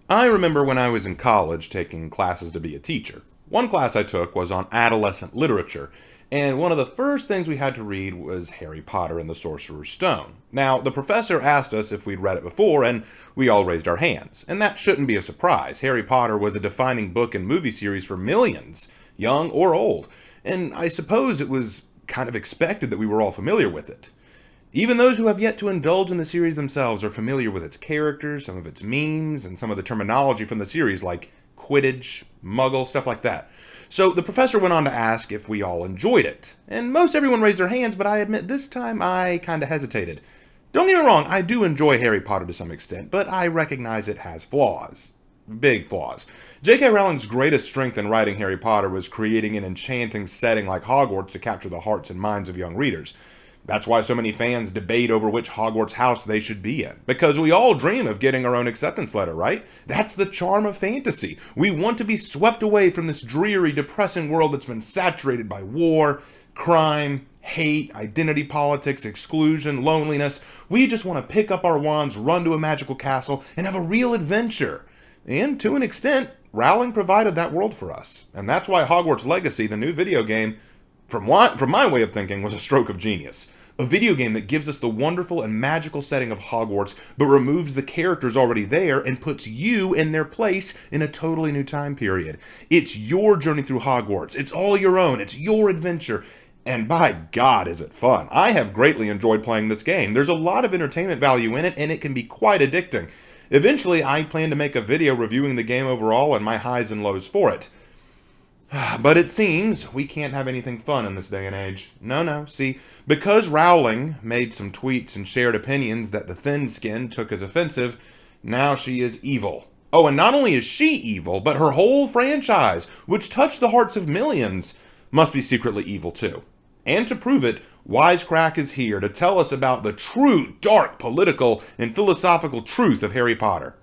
I remember when I was in college taking classes to be a teacher. One class I took was on adolescent literature, and one of the first things we had to read was Harry Potter and the Sorcerer's Stone. Now, the professor asked us if we'd read it before, and we all raised our hands. And that shouldn't be a surprise. Harry Potter was a defining book and movie series for millions, young or old, and I suppose it was kind of expected that we were all familiar with it. Even those who have yet to indulge in the series themselves are familiar with its characters, some of its memes, and some of the terminology from the series like Quidditch, Muggle, stuff like that. So the professor went on to ask if we all enjoyed it. And most everyone raised their hands, but I admit this time I kinda hesitated. Don't get me wrong, I do enjoy Harry Potter to some extent, but I recognize it has flaws. Big flaws. J.K. Rowling's greatest strength in writing Harry Potter was creating an enchanting setting like Hogwarts to capture the hearts and minds of young readers. That's why so many fans debate over which Hogwarts house they should be in. Because we all dream of getting our own acceptance letter, right? That's the charm of fantasy. We want to be swept away from this dreary, depressing world that's been saturated by war, crime, hate, identity politics, exclusion, loneliness. We just want to pick up our wands, run to a magical castle, and have a real adventure. And to an extent, Rowling provided that world for us. And that's why Hogwarts Legacy, the new video game, from my way of thinking, was a stroke of genius. A video game that gives us the wonderful and magical setting of Hogwarts, but removes the characters already there and puts you in their place in a totally new time period. It's your journey through Hogwarts. It's all your own. It's your adventure. And by God, is it fun. I have greatly enjoyed playing this game. There's a lot of entertainment value in it, and it can be quite addicting. Eventually, I plan to make a video reviewing the game overall and my highs and lows for it. But it seems we can't have anything fun in this day and age. No. See, because Rowling made some tweets and shared opinions that the thin skin took as offensive, now she is evil. Oh, and not only is she evil, but her whole franchise, which touched the hearts of millions, must be secretly evil too. And to prove it, Wisecrack is here to tell us about the true, dark, political, and philosophical truth of Harry Potter.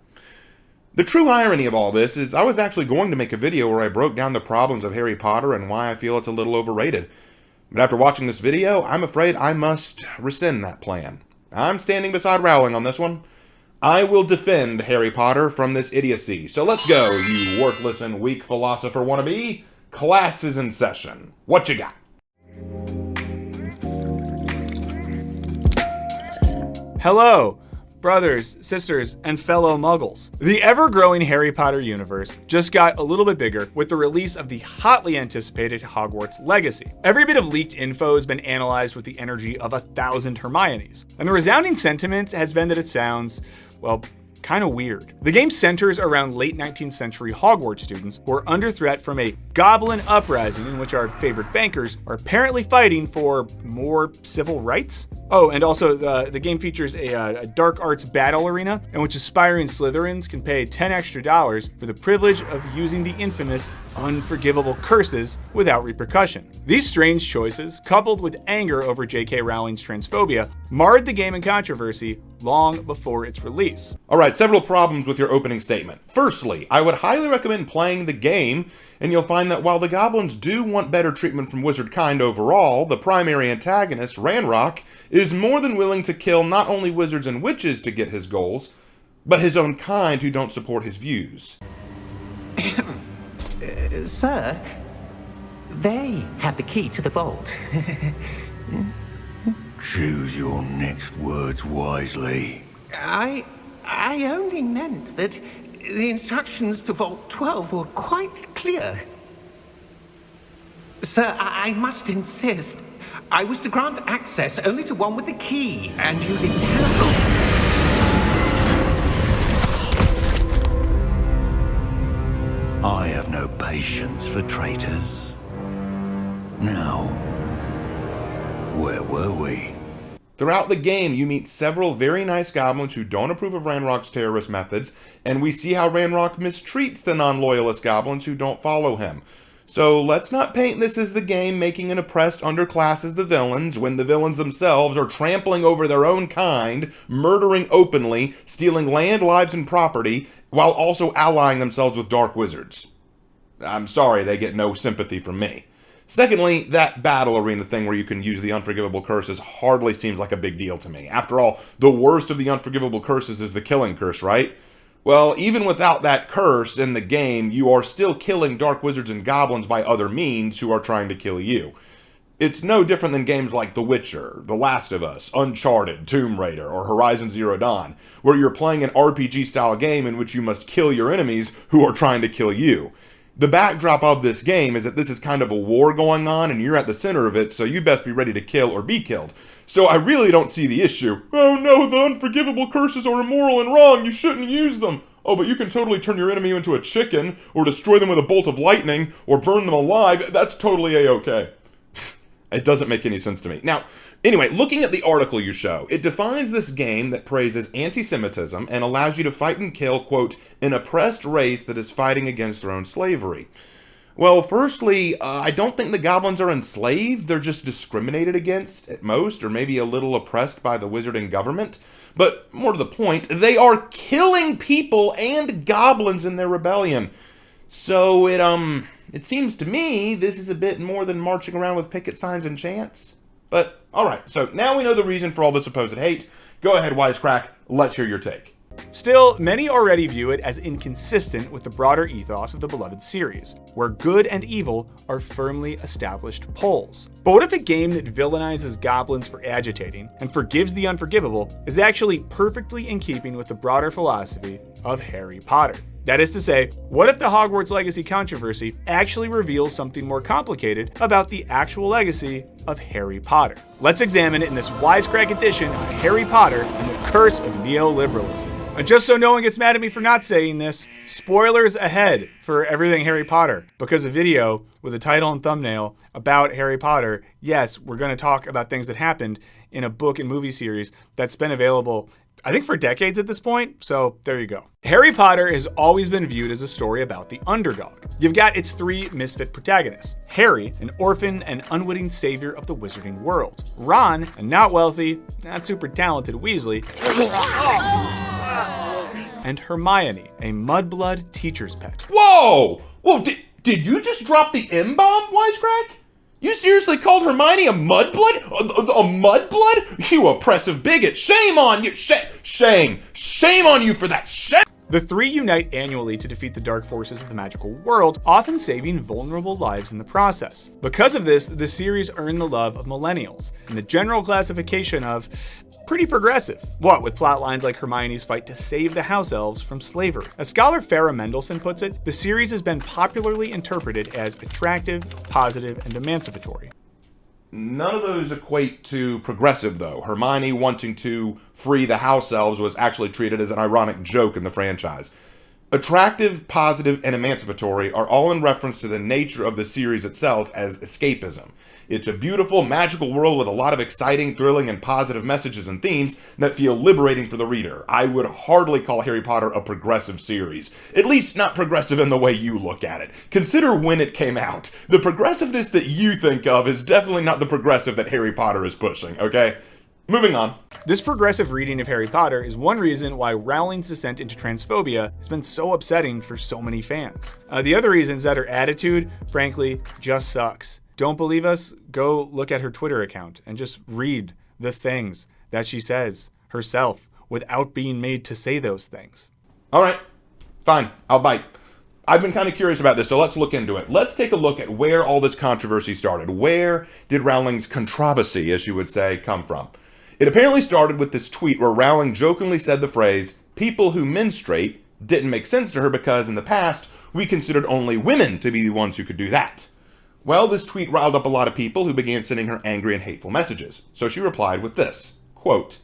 The true irony of all this is I was actually going to make a video where I broke down the problems of Harry Potter and why I feel it's a little overrated. But after watching this video, I'm afraid I must rescind that plan. I'm standing beside Rowling on this one. I will defend Harry Potter from this idiocy. So let's go, you worthless and weak philosopher wannabe. Class is in session. What you got? Hello, brothers, sisters, and fellow Muggles. The ever-growing Harry Potter universe just got a little bit bigger with the release of the hotly anticipated Hogwarts Legacy. Every bit of leaked info has been analyzed with the energy of 1,000 Hermiones, and the resounding sentiment has been that it sounds, well, kind of weird. The game centers around late 19th century Hogwarts students who are under threat from a goblin uprising in which our favorite bankers are apparently fighting for more civil rights. Oh, and also the game features a dark arts battle arena in which aspiring Slytherins can pay $10 extra for the privilege of using the infamous unforgivable curses without repercussion. These strange choices, coupled with anger over J.K. Rowling's transphobia, marred the game in controversy long before its release. Alright, several problems with your opening statement. Firstly, I would highly recommend playing the game, and you'll find that while the goblins do want better treatment from wizard kind overall, the primary antagonist, Ranrock, is more than willing to kill not only wizards and witches to get his goals, but his own kind who don't support his views. Sir, they have the key to the vault. Choose your next words wisely. I only meant that the instructions to Vault 12 were quite clear. Sir, I must insist. I was to grant access only to one with the key, and you didn't have. I have no patience for traitors. Now, where were we? Throughout the game, you meet several very nice goblins who don't approve of Ranrock's terrorist methods, and we see how Ranrock mistreats the non-loyalist goblins who don't follow him. So let's not paint this as the game making an oppressed underclass as the villains, when the villains themselves are trampling over their own kind, murdering openly, stealing land, lives, and property, while also allying themselves with dark wizards. I'm sorry, they get no sympathy from me. Secondly, that battle arena thing where you can use the unforgivable curses hardly seems like a big deal to me. After all, the worst of the unforgivable curses is the killing curse, right? Well, even without that curse in the game, you are still killing dark wizards and goblins by other means who are trying to kill you. It's no different than games like The Witcher, The Last of Us, Uncharted, Tomb Raider, or Horizon Zero Dawn, where you're playing an RPG-style game in which you must kill your enemies who are trying to kill you. The backdrop of this game is that this is kind of a war going on, and you're at the center of it, so you best be ready to kill or be killed. So I really don't see the issue. Oh no, the unforgivable curses are immoral and wrong, you shouldn't use them. Oh, but you can totally turn your enemy into a chicken, or destroy them with a bolt of lightning, or burn them alive. That's totally a-okay. It doesn't make any sense to me. Now, anyway, looking at the article you show, it defines this game that praises anti-Semitism and allows you to fight and kill, quote, an oppressed race that is fighting against their own slavery. Well, firstly, I don't think the goblins are enslaved. They're just discriminated against at most, or maybe a little oppressed by the wizarding government. But more to the point, they are killing people and goblins in their rebellion. So it seems to me this is a bit more than marching around with picket signs and chants. But, alright, so now we know the reason for all the supposed hate. Go ahead, Wisecrack, let's hear your take. Still, many already view it as inconsistent with the broader ethos of the beloved series, where good and evil are firmly established poles. But what if a game that villainizes goblins for agitating and forgives the unforgivable is actually perfectly in keeping with the broader philosophy of Harry Potter? That is to say, what if the Hogwarts Legacy controversy actually reveals something more complicated about the actual legacy of Harry Potter? Let's examine it in this Wisecrack edition on Harry Potter and the Curse of Neoliberalism. And just so no one gets mad at me for not saying this, spoilers ahead for everything Harry Potter, because a video with a title and thumbnail about Harry Potter, yes, we're going to talk about things that happened in a book and movie series that's been available, I think, for decades at this point, so there you go. Harry Potter has always been viewed as a story about the underdog. You've got its three misfit protagonists. Harry, an orphan and unwitting savior of the wizarding world. Ron, a not wealthy, not super talented Weasley. And Hermione, a mudblood teacher's pet. Whoa! Whoa, did you just drop the M-bomb, Wisecrack? You seriously called Hermione a mudblood? A mudblood? You oppressive bigot! Shame on you! Shame! Shame on you for that! Shame! The three unite annually to defeat the dark forces of the magical world, often saving vulnerable lives in the process. Because of this, the series earned the love of millennials, and the general classification of pretty progressive. What with plot lines like Hermione's fight to save the house elves from slavery. As scholar Farah Mendelsohn puts it, the series has been popularly interpreted as attractive, positive, and emancipatory. None of those equate to progressive, though. Hermione wanting to free the house elves was actually treated as an ironic joke in the franchise. Attractive, positive, and emancipatory are all in reference to the nature of the series itself as escapism. It's a beautiful, magical world with a lot of exciting, thrilling, and positive messages and themes that feel liberating for the reader. I would hardly call Harry Potter a progressive series. At least not progressive in the way you look at it. Consider when it came out. The progressiveness that you think of is definitely not the progressive that Harry Potter is pushing, okay? Moving on. This progressive reading of Harry Potter is one reason why Rowling's descent into transphobia has been so upsetting for so many fans. The other reason is that her attitude, frankly, just sucks. Don't believe us? Go look at her Twitter account and just read the things that she says herself without being made to say those things. All right, fine, I'll bite. I've been kind of curious about this, so let's look into it. Let's take a look at where all this controversy started. Where did Rowling's controversy, as you would say, come from? It apparently started with this tweet where Rowling jokingly said the phrase, "people who menstruate," didn't make sense to her because in the past, we considered only women to be the ones who could do that. Well, this tweet riled up a lot of people who began sending her angry and hateful messages. So she replied with this, quote,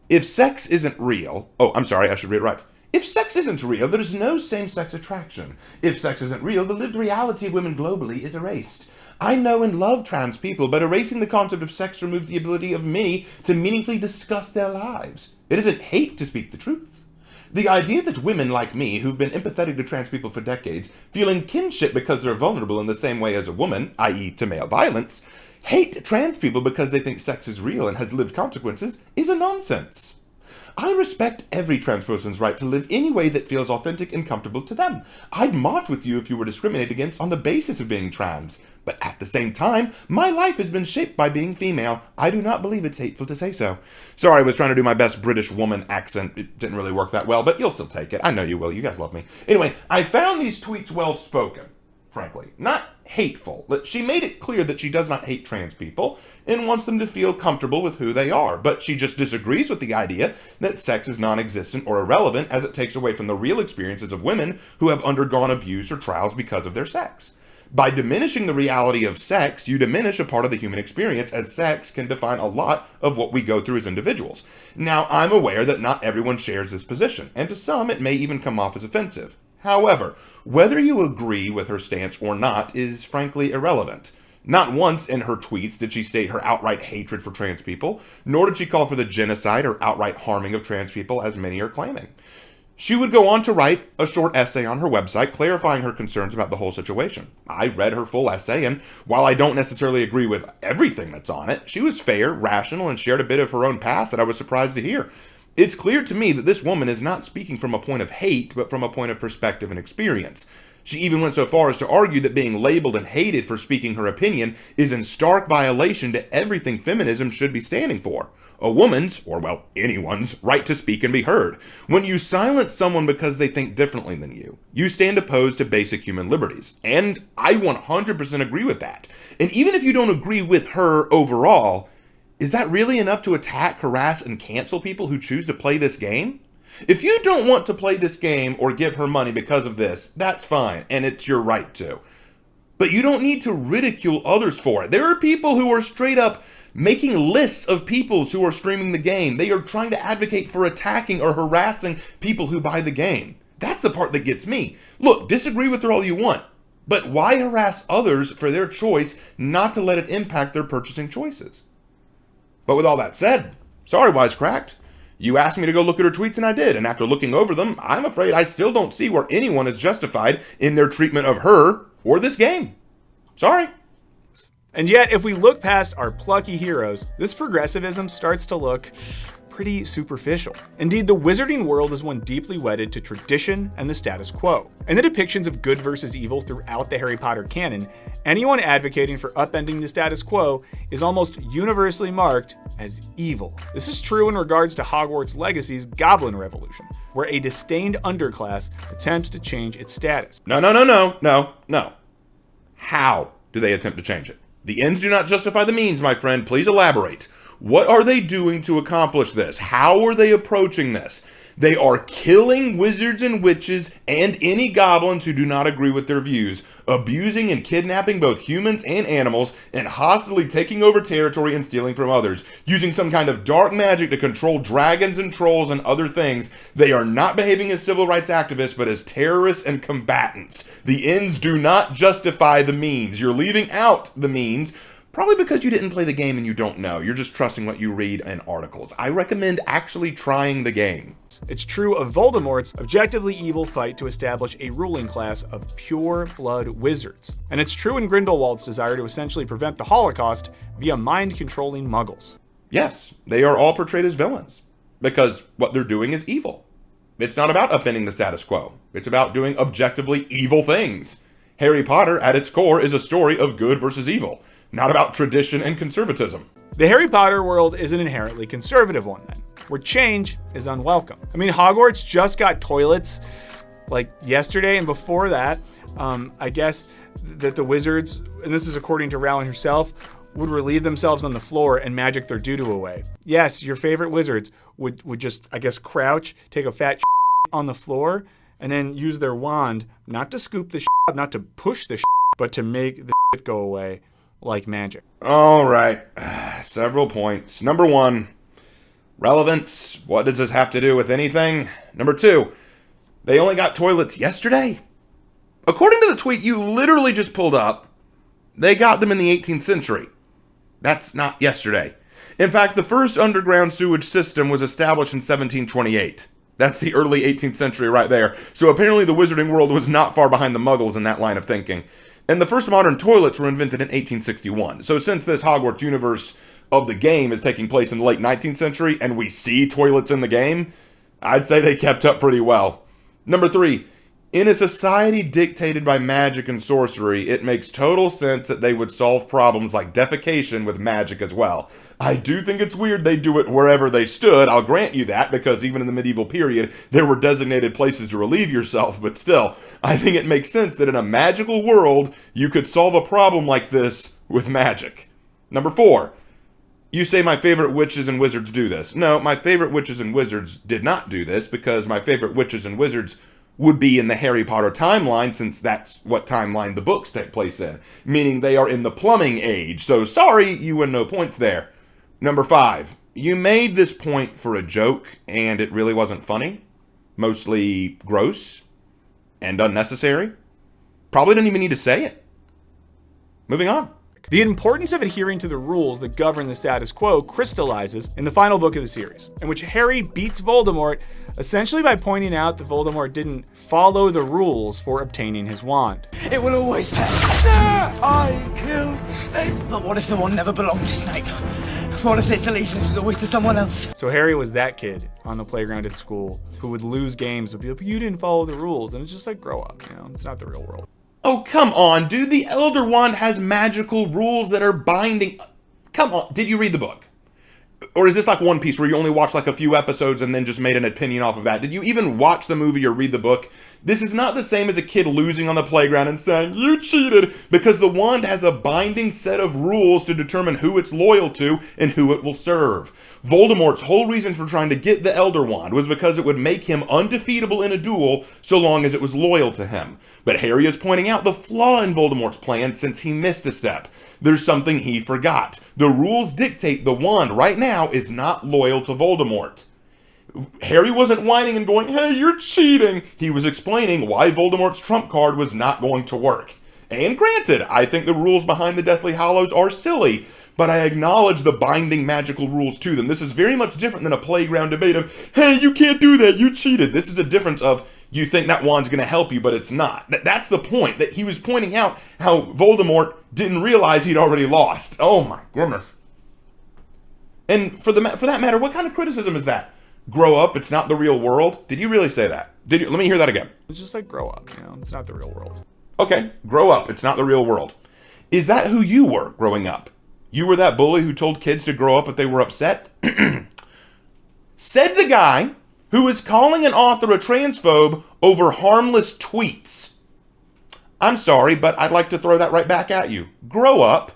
"If sex isn't real," I should read it right. "If sex isn't real, there is no same-sex attraction. If sex isn't real, the lived reality of women globally is erased. I know and love trans people, but erasing the concept of sex removes the ability of many to meaningfully discuss their lives. It isn't hate to speak the truth. The idea that women like me, who've been empathetic to trans people for decades, feeling kinship because they're vulnerable in the same way as a woman, i.e. to male violence, hate trans people because they think sex is real and has lived consequences, is a nonsense. I respect every trans person's right to live any way that feels authentic and comfortable to them. I'd march with you if you were discriminated against on the basis of being trans. But at the same time, my life has been shaped by being female. I do not believe it's hateful to say so. Sorry, I was trying to do my best British woman accent. It didn't really work that well, but you'll still take it. I know you will. You guys love me. Anyway, I found these tweets well spoken, frankly. Not hateful. She made it clear that she does not hate trans people and wants them to feel comfortable with who they are, but she just disagrees with the idea that sex is non-existent or irrelevant as it takes away from the real experiences of women who have undergone abuse or trials because of their sex. By diminishing the reality of sex, you diminish a part of the human experience, as sex can define a lot of what we go through as individuals. Now, I'm aware that not everyone shares this position, and to some it may even come off as offensive. However, whether you agree with her stance or not is frankly irrelevant. Not once in her tweets did she state her outright hatred for trans people, nor did she call for the genocide or outright harming of trans people, as many are claiming. She would go on to write a short essay on her website clarifying her concerns about the whole situation. I read her full essay, and while I don't necessarily agree with everything that's on it, she was fair, rational, and shared a bit of her own past that I was surprised to hear. It's clear to me that this woman is not speaking from a point of hate, but from a point of perspective and experience. She even went so far as to argue that being labeled and hated for speaking her opinion is in stark violation to everything feminism should be standing for. A woman's, or well, anyone's, right to speak and be heard. When you silence someone because they think differently than you stand opposed to basic human liberties. And I 100% agree with that. And even if you don't agree with her overall, is that really enough to attack, harass, and cancel people who choose to play this game? If you don't want to play this game or give her money because of this, that's fine, and it's your right to. But you don't need to ridicule others for it. There are people who are straight up making lists of people who are streaming the game. They are trying to advocate for attacking or harassing people who buy the game. That's the part that gets me. Look, disagree with her all you want, but why harass others for their choice not to let it impact their purchasing choices? But with all that said, sorry, Wisecracked. You asked me to go look at her tweets and I did, and after looking over them, I'm afraid I still don't see where anyone is justified in their treatment of her or this game. Sorry. And yet, if we look past our plucky heroes, this progressivism starts to look pretty superficial. Indeed, the wizarding world is one deeply wedded to tradition and the status quo. In the depictions of good versus evil throughout the Harry Potter canon, anyone advocating for upending the status quo is almost universally marked as evil. This is true in regards to Hogwarts Legacy's Goblin Revolution, where a disdained underclass attempts to change its status. No. How do they attempt to change it? The ends do not justify the means, my friend. Please elaborate. What are they doing to accomplish this? How are they approaching this? They are killing wizards and witches and any goblins who do not agree with their views, abusing and kidnapping both humans and animals, and hostilely taking over territory and stealing from others, using some kind of dark magic to control dragons and trolls and other things. They are not behaving as civil rights activists, but as terrorists and combatants. The ends do not justify the means. You're leaving out the means, probably because you didn't play the game and you don't know. You're just trusting what you read in articles. I recommend actually trying the game. It's true of Voldemort's objectively evil fight to establish a ruling class of pure-blood wizards. And it's true in Grindelwald's desire to essentially prevent the Holocaust via mind-controlling Muggles. Yes, they are all portrayed as villains, because what they're doing is evil. It's not about upending the status quo. It's about doing objectively evil things. Harry Potter, at its core, is a story of good versus evil, not about tradition and conservatism. The Harry Potter world is an inherently conservative one, then, where change is unwelcome. I mean, Hogwarts just got toilets like yesterday, and before that, I guess that the wizards, and this is according to Rowling herself, would relieve themselves on the floor and magic their doo-doo away. Yes, your favorite wizards would just, I guess, crouch, take a fat on the floor, and then use their wand, not to scoop the up, not to push the but to make the go away like magic. All right, several points. Number one, relevance. What does this have to do with anything? Number two, they only got toilets yesterday? According to the tweet you literally just pulled up, they got them in the 18th century. That's not yesterday. In fact, the first underground sewage system was established in 1728. That's the early 18th century right there. So apparently the wizarding world was not far behind the Muggles in that line of thinking. And the first modern toilets were invented in 1861. So since this Hogwarts universe of the game is taking place in the late 19th century and we see toilets in the game, I'd say they kept up pretty well. Number 3, in a society dictated by magic and sorcery, it makes total sense that they would solve problems like defecation with magic as well. I do think it's weird they do it wherever they stood, I'll grant you that, because even in the medieval period, there were designated places to relieve yourself, but still, I think it makes sense that in a magical world, you could solve a problem like this with magic. Number 4, you say my favorite witches and wizards do this. No, my favorite witches and wizards did not do this, because my favorite witches and wizards would be in the Harry Potter timeline, since that's what timeline the books take place in, meaning they are in the plumbing age, so sorry, you win no points there. Number 5, you made this point for a joke, and it really wasn't funny, mostly gross and unnecessary. Probably didn't even need to say it. Moving on. The importance of adhering to the rules that govern the status quo crystallizes in the final book of the series, in which Harry beats Voldemort essentially by pointing out that Voldemort didn't follow the rules for obtaining his wand. It will always pass. I killed Snape. But what if the wand never belonged to Snape? What if its allegiance was always to someone else? So Harry was that kid on the playground at school who would lose games and be like, you didn't follow the rules. And it's just like, grow up, it's not the real world. Oh, come on, dude. The Elder Wand has magical rules that are binding. Come on. Did you read the book? Or is this like One Piece where you only watched like a few episodes and then just made an opinion off of that? Did you even watch the movie or read the book? This is not the same as a kid losing on the playground and saying, you cheated, because the wand has a binding set of rules to determine who it's loyal to and who it will serve. Voldemort's whole reason for trying to get the Elder Wand was because it would make him undefeatable in a duel so long as it was loyal to him. But Harry is pointing out the flaw in Voldemort's plan since he missed a step. There's something he forgot. The rules dictate the wand right now is not loyal to Voldemort. Harry wasn't whining and going, hey, you're cheating. He was explaining why Voldemort's trump card was not going to work. And granted, I think the rules behind the Deathly Hallows are silly, but I acknowledge the binding magical rules to them. This is very much different than a playground debate of, hey, you can't do that, you cheated. This is a difference of, you think that wand's going to help you, but it's not. That's the point, that he was pointing out how Voldemort didn't realize he'd already lost. Oh my goodness. And for that matter, what kind of criticism is that? Grow up, it's not the real world? Did you really say that? Did you? Let me hear that again. It's just like, grow up, it's not the real world. Okay, grow up, it's not the real world. Is that who you were growing up? You were that bully who told kids to grow up if they were upset? Said the guy who is calling an author a transphobe over harmless tweets. I'm sorry, but I'd like to throw that right back at you. Grow up.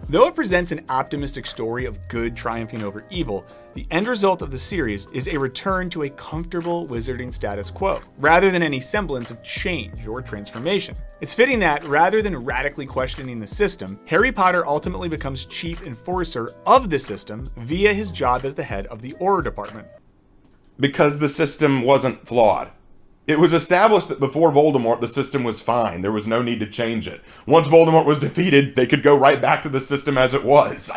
Though it presents an optimistic story of good triumphing over evil, the end result of the series is a return to a comfortable wizarding status quo, rather than any semblance of change or transformation. It's fitting that, rather than radically questioning the system, Harry Potter ultimately becomes chief enforcer of the system via his job as the head of the Auror Department. Because the system wasn't flawed. It was established that before Voldemort, the system was fine. There was no need to change it. Once Voldemort was defeated, they could go right back to the system as it was.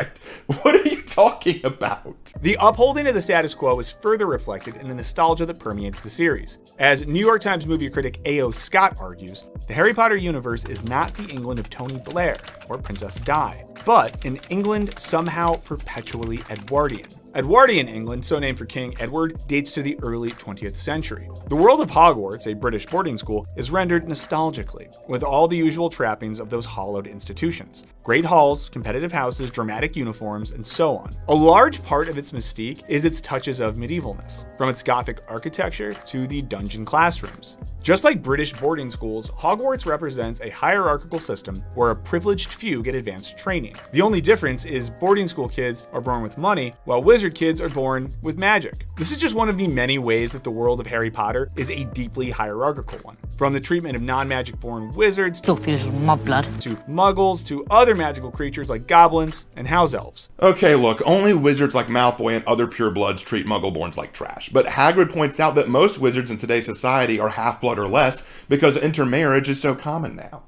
What are you talking about? The upholding of the status quo is further reflected in the nostalgia that permeates the series. As New York Times movie critic A.O. Scott argues, the Harry Potter universe is not the England of Tony Blair or Princess Di, but an England somehow perpetually Edwardian. Edwardian England, so named for King Edward, dates to the early 20th century. The world of Hogwarts, a British boarding school, is rendered nostalgically, with all the usual trappings of those hallowed institutions. Great halls, competitive houses, dramatic uniforms, and so on. A large part of its mystique is its touches of medievalness, from its Gothic architecture to the dungeon classrooms. Just like British boarding schools, Hogwarts represents a hierarchical system where a privileged few get advanced training. The only difference is boarding school kids are born with money, while wizard kids are born with magic. This is just one of the many ways that the world of Harry Potter is a deeply hierarchical one. From the treatment of non-magic born wizards Filthy little mudblood. to muggles to other magical creatures like goblins and house elves. Okay, look, only wizards like Malfoy and other purebloods treat Muggleborns like trash. But Hagrid points out that most wizards in today's society are half-blood or less because intermarriage is so common now.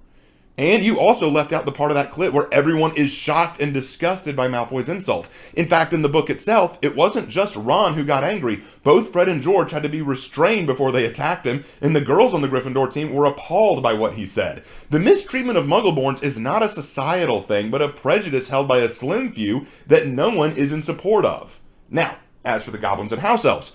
And you also left out the part of that clip where everyone is shocked and disgusted by Malfoy's insult. In fact, in the book itself, it wasn't just Ron who got angry. Both Fred and George had to be restrained before they attacked him, and the girls on the Gryffindor team were appalled by what he said. The mistreatment of Muggleborns is not a societal thing, but a prejudice held by a slim few that no one is in support of. Now, as for the goblins and house elves,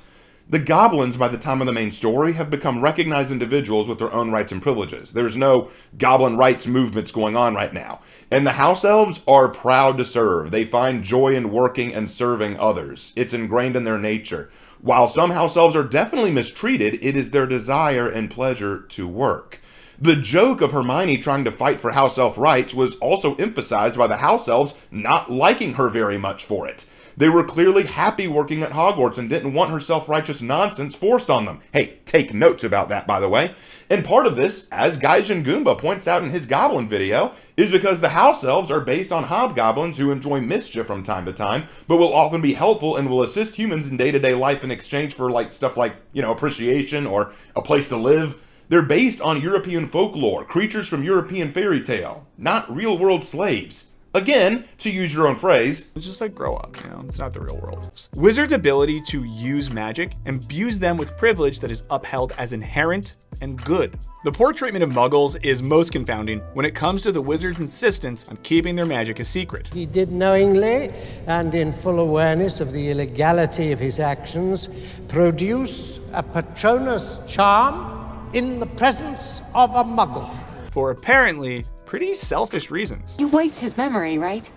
the goblins, by the time of the main story, have become recognized individuals with their own rights and privileges. There's no goblin rights movements going on right now. And the house elves are proud to serve. They find joy in working and serving others. It's ingrained in their nature. While some house elves are definitely mistreated, it is their desire and pleasure to work. The joke of Hermione trying to fight for house elf rights was also emphasized by the house elves not liking her very much for it. They were clearly happy working at Hogwarts and didn't want her self-righteous nonsense forced on them. Hey, take notes about that, by the way. And part of this, as Gaijin Goomba points out in his Goblin video, is because the house elves are based on hobgoblins who enjoy mischief from time to time, but will often be helpful and will assist humans in day-to-day life in exchange for stuff like, appreciation or a place to live. They're based on European folklore, creatures from European fairy tale, not real-world slaves. Again, to use your own phrase, just grow up, it's not the real world. Wizards' ability to use magic imbues them with privilege that is upheld as inherent and good. The poor treatment of Muggles is most confounding when it comes to the wizards' insistence on keeping their magic a secret. He did knowingly, and in full awareness of the illegality of his actions, produce a Patronus charm in the presence of a Muggle. For apparently pretty selfish reasons. You wiped his memory, right?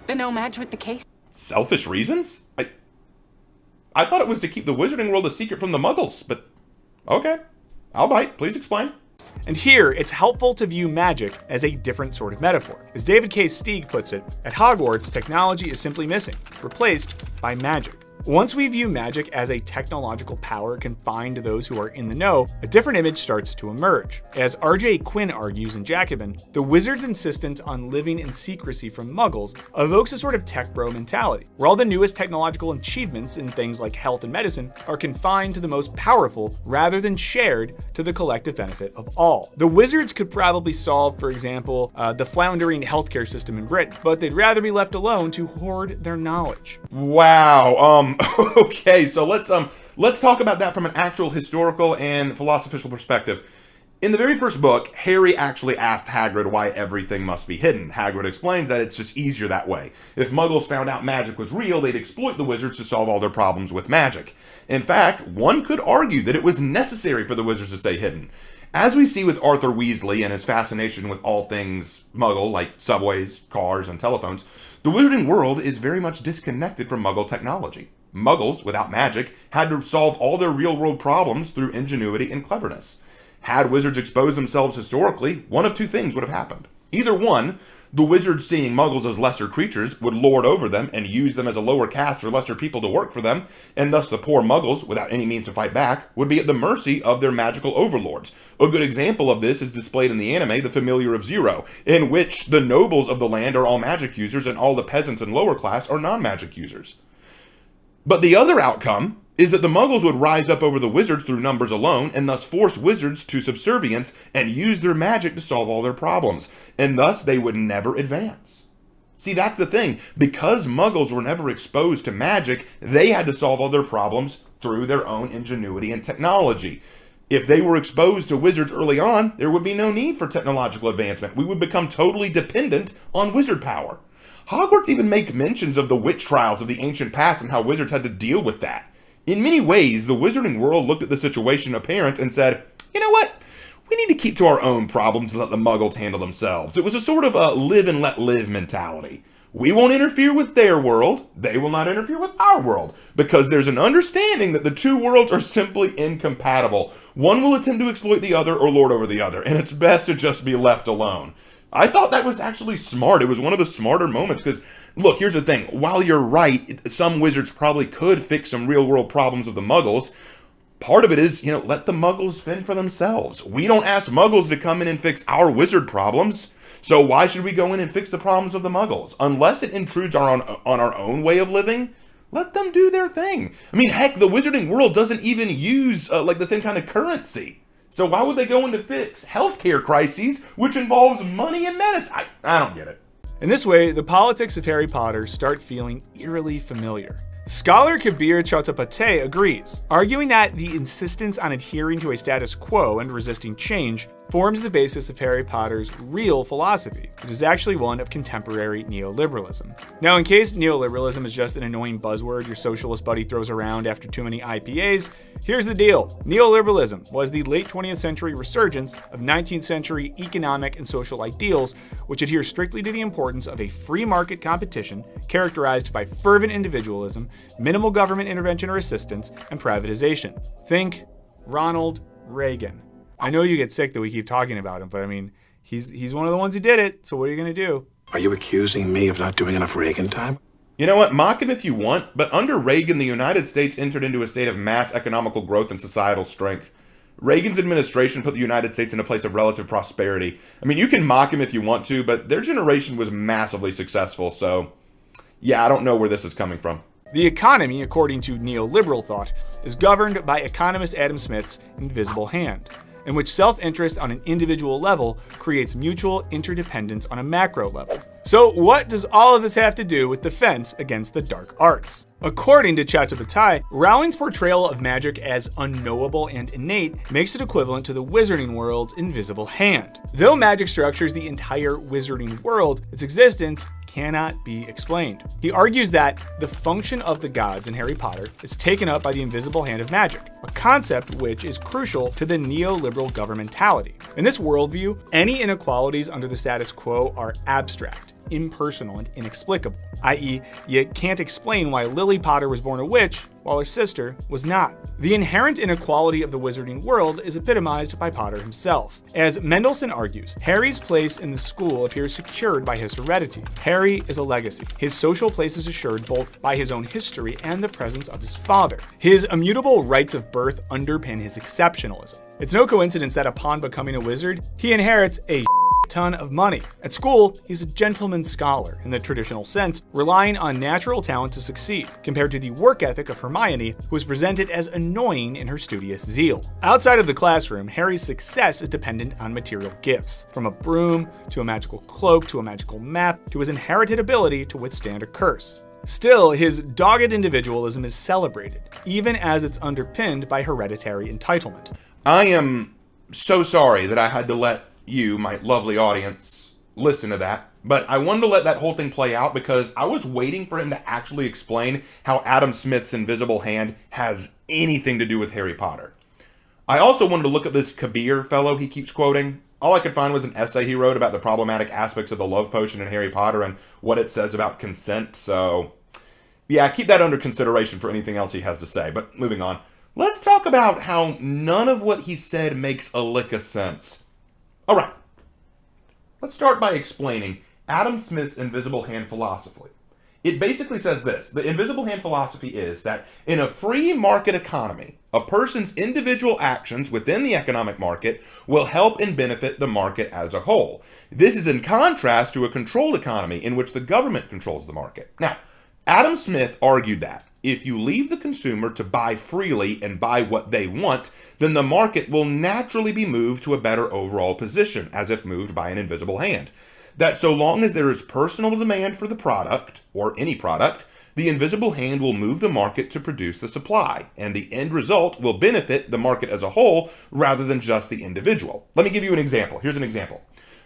The no match with the case? Selfish reasons? I thought it was to keep the wizarding world a secret from the Muggles, but okay. I'll bite. Please explain. And here, it's helpful to view magic as a different sort of metaphor. As David K. Steig puts it, at Hogwarts, technology is simply missing, replaced by magic. Once we view magic as a technological power confined to those who are in the know, a different image starts to emerge. As R.J. Quinn argues in Jacobin, the wizard's insistence on living in secrecy from Muggles evokes a sort of tech bro mentality, where all the newest technological achievements in things like health and medicine are confined to the most powerful rather than shared to the collective benefit of all. The wizards could probably solve, for example, the floundering healthcare system in Britain, but they'd rather be left alone to hoard their knowledge. Wow. Okay, so let's talk about that from an actual historical and philosophical perspective. In the very first book, Harry actually asked Hagrid why everything must be hidden. Hagrid explains that it's just easier that way. If Muggles found out magic was real, they'd exploit the wizards to solve all their problems with magic. In fact, one could argue that it was necessary for the wizards to stay hidden. As we see with Arthur Weasley and his fascination with all things Muggle, like subways, cars, and telephones, the wizarding world is very much disconnected from Muggle technology. Muggles, without magic, had to solve all their real-world problems through ingenuity and cleverness. Had wizards exposed themselves historically, one of two things would have happened. Either one, the wizards seeing Muggles as lesser creatures would lord over them and use them as a lower caste or lesser people to work for them, and thus the poor Muggles, without any means to fight back, would be at the mercy of their magical overlords. A good example of this is displayed in the anime The Familiar of Zero, in which the nobles of the land are all magic users and all the peasants and lower class are non-magic users. But the other outcome is that the Muggles would rise up over the wizards through numbers alone and thus force wizards to subservience and use their magic to solve all their problems, and thus they would never advance. See, that's the thing. Because Muggles were never exposed to magic, they had to solve all their problems through their own ingenuity and technology. If they were exposed to wizards early on, there would be no need for technological advancement. We would become totally dependent on wizard power. Hogwarts even make mentions of the witch trials of the ancient past and how wizards had to deal with that. In many ways, the wizarding world looked at the situation of parents and said, you know what? We need to keep to our own problems and let the Muggles handle themselves. It was a sort of a live and let live mentality. We won't interfere with their world. They will not interfere with our world. Because there's an understanding that the two worlds are simply incompatible. One will attempt to exploit the other or lord over the other, and it's best to just be left alone. I thought that was actually smart. It was one of the smarter moments because, look, here's the thing. While you're right, some wizards probably could fix some real-world problems of the Muggles. Part of it is, let the Muggles fend for themselves. We don't ask Muggles to come in and fix our wizard problems. So why should we go in and fix the problems of the Muggles? Unless it intrudes on our own way of living, let them do their thing. I mean, heck, the wizarding world doesn't even use the same kind of currency. So why would they go in to fix healthcare crises, which involves money and medicine? I don't get it. In this way, the politics of Harry Potter start feeling eerily familiar. Scholar Kabir Chattopadhyay agrees, arguing that the insistence on adhering to a status quo and resisting change forms the basis of Harry Potter's real philosophy, which is actually one of contemporary neoliberalism. Now, in case neoliberalism is just an annoying buzzword your socialist buddy throws around after too many IPAs, here's the deal. Neoliberalism was the late 20th century resurgence of 19th century economic and social ideals, which adhere strictly to the importance of a free market competition characterized by fervent individualism, minimal government intervention or assistance, and privatization. Think Ronald Reagan. I know you get sick that we keep talking about him, but I mean, he's one of the ones who did it, so what are you gonna do? Are you accusing me of not doing enough Reagan time? You know what, mock him if you want, but under Reagan, the United States entered into a state of mass economical growth and societal strength. Reagan's administration put the United States in a place of relative prosperity. I mean, you can mock him if you want to, but their generation was massively successful, so yeah, I don't know where this is coming from. The economy, according to neoliberal thought, is governed by economist Adam Smith's invisible hand, in which self-interest on an individual level creates mutual interdependence on a macro level. So what does all of this have to do with defense against the dark arts? According to Chattopadhyay, Rowling's portrayal of magic as unknowable and innate makes it equivalent to the wizarding world's invisible hand. Though magic structures the entire wizarding world, its existence cannot be explained. He argues that the function of the gods in Harry Potter is taken up by the invisible hand of magic, a concept which is crucial to the neoliberal governmentality. In this worldview, any inequalities under the status quo are abstract, impersonal, and inexplicable, i.e., you can't explain why Lily Potter was born a witch while her sister was not. The inherent inequality of the wizarding world is epitomized by Potter himself. As Mendelssohn argues, Harry's place in the school appears secured by his heredity. Harry is a legacy. His social place is assured both by his own history and the presence of his father. His immutable rights of birth underpin his exceptionalism. It's no coincidence that upon becoming a wizard, he inherits a ton of money. At school, he's a gentleman scholar in the traditional sense, relying on natural talent to succeed, compared to the work ethic of Hermione, who is presented as annoying in her studious zeal. Outside of the classroom, Harry's success is dependent on material gifts, from a broom, to a magical cloak, to a magical map, to his inherited ability to withstand a curse. Still, his dogged individualism is celebrated, even as it's underpinned by hereditary entitlement. I am so sorry that I had to let you, my lovely audience, listen to that, but I wanted to let that whole thing play out because I was waiting for him to actually explain how Adam Smith's invisible hand has anything to do with Harry Potter. I also wanted to look at this Kabir fellow he keeps quoting. All I could find was an essay he wrote about the problematic aspects of the love potion in Harry Potter and what it says about consent, so yeah, keep that under consideration for anything else he has to say, but moving on. Let's talk about how none of what he said makes a lick of sense. All right, let's start by explaining Adam Smith's invisible hand philosophy. It basically says this: the invisible hand philosophy is that in a free market economy, a person's individual actions within the economic market will help and benefit the market as a whole. This is in contrast to a controlled economy in which the government controls the market. Now, Adam Smith argued that if you leave the consumer to buy freely and buy what they want, then the market will naturally be moved to a better overall position, as if moved by an invisible hand. That so long as there is personal demand for the product, or any product, the invisible hand will move the market to produce the supply, and the end result will benefit the market as a whole rather than just the individual. Let me give you an example. Here's an example.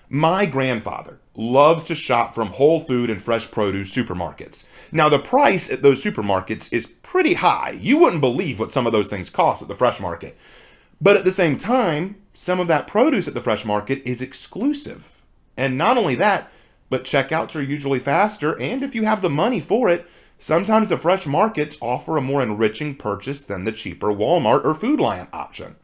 My grandfather loves to shop from whole food and fresh produce supermarkets. Now, the price at those supermarkets is pretty high. You wouldn't believe what some of those things cost at the fresh market. But at the same time, some of that produce at the fresh market is exclusive. And not only that, but checkouts are usually faster, and if you have the money for it, sometimes the fresh markets offer a more enriching purchase than the cheaper Walmart or Food Lion option.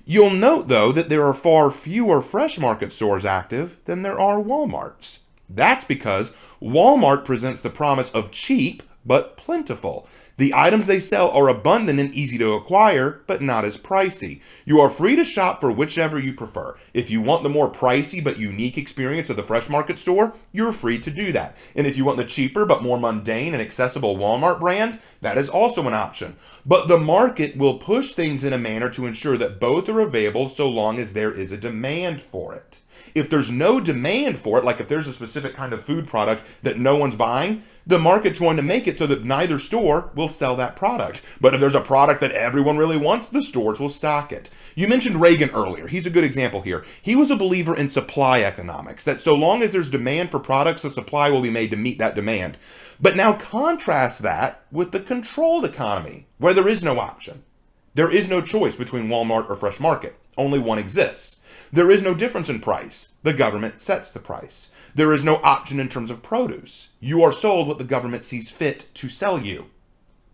You'll note, though, that there are far fewer fresh market stores active than there are Walmarts. That's because Walmart presents the promise of cheap but plentiful. The items they sell are abundant and easy to acquire, but not as pricey. You are free to shop for whichever you prefer. If you want the more pricey but unique experience of the Fresh Market store, you're free to do that. And if you want the cheaper but more mundane and accessible Walmart brand, that is also an option. But the market will push things in a manner to ensure that both are available so long as there is a demand for it. If there's no demand for it, like if there's a specific kind of food product that no one's buying, the market's going to make it so that neither store will sell that product. But if there's a product that everyone really wants, the stores will stock it. You mentioned Reagan earlier. He's a good example here. He was a believer in supply economics, that so long as there's demand for products, the supply will be made to meet that demand. But now contrast that with the controlled economy, where there is no option. There is no choice between Walmart or Fresh Market. Only one exists. There is no difference in price. The government sets the price. There is no option in terms of produce. You are sold what the government sees fit to sell you.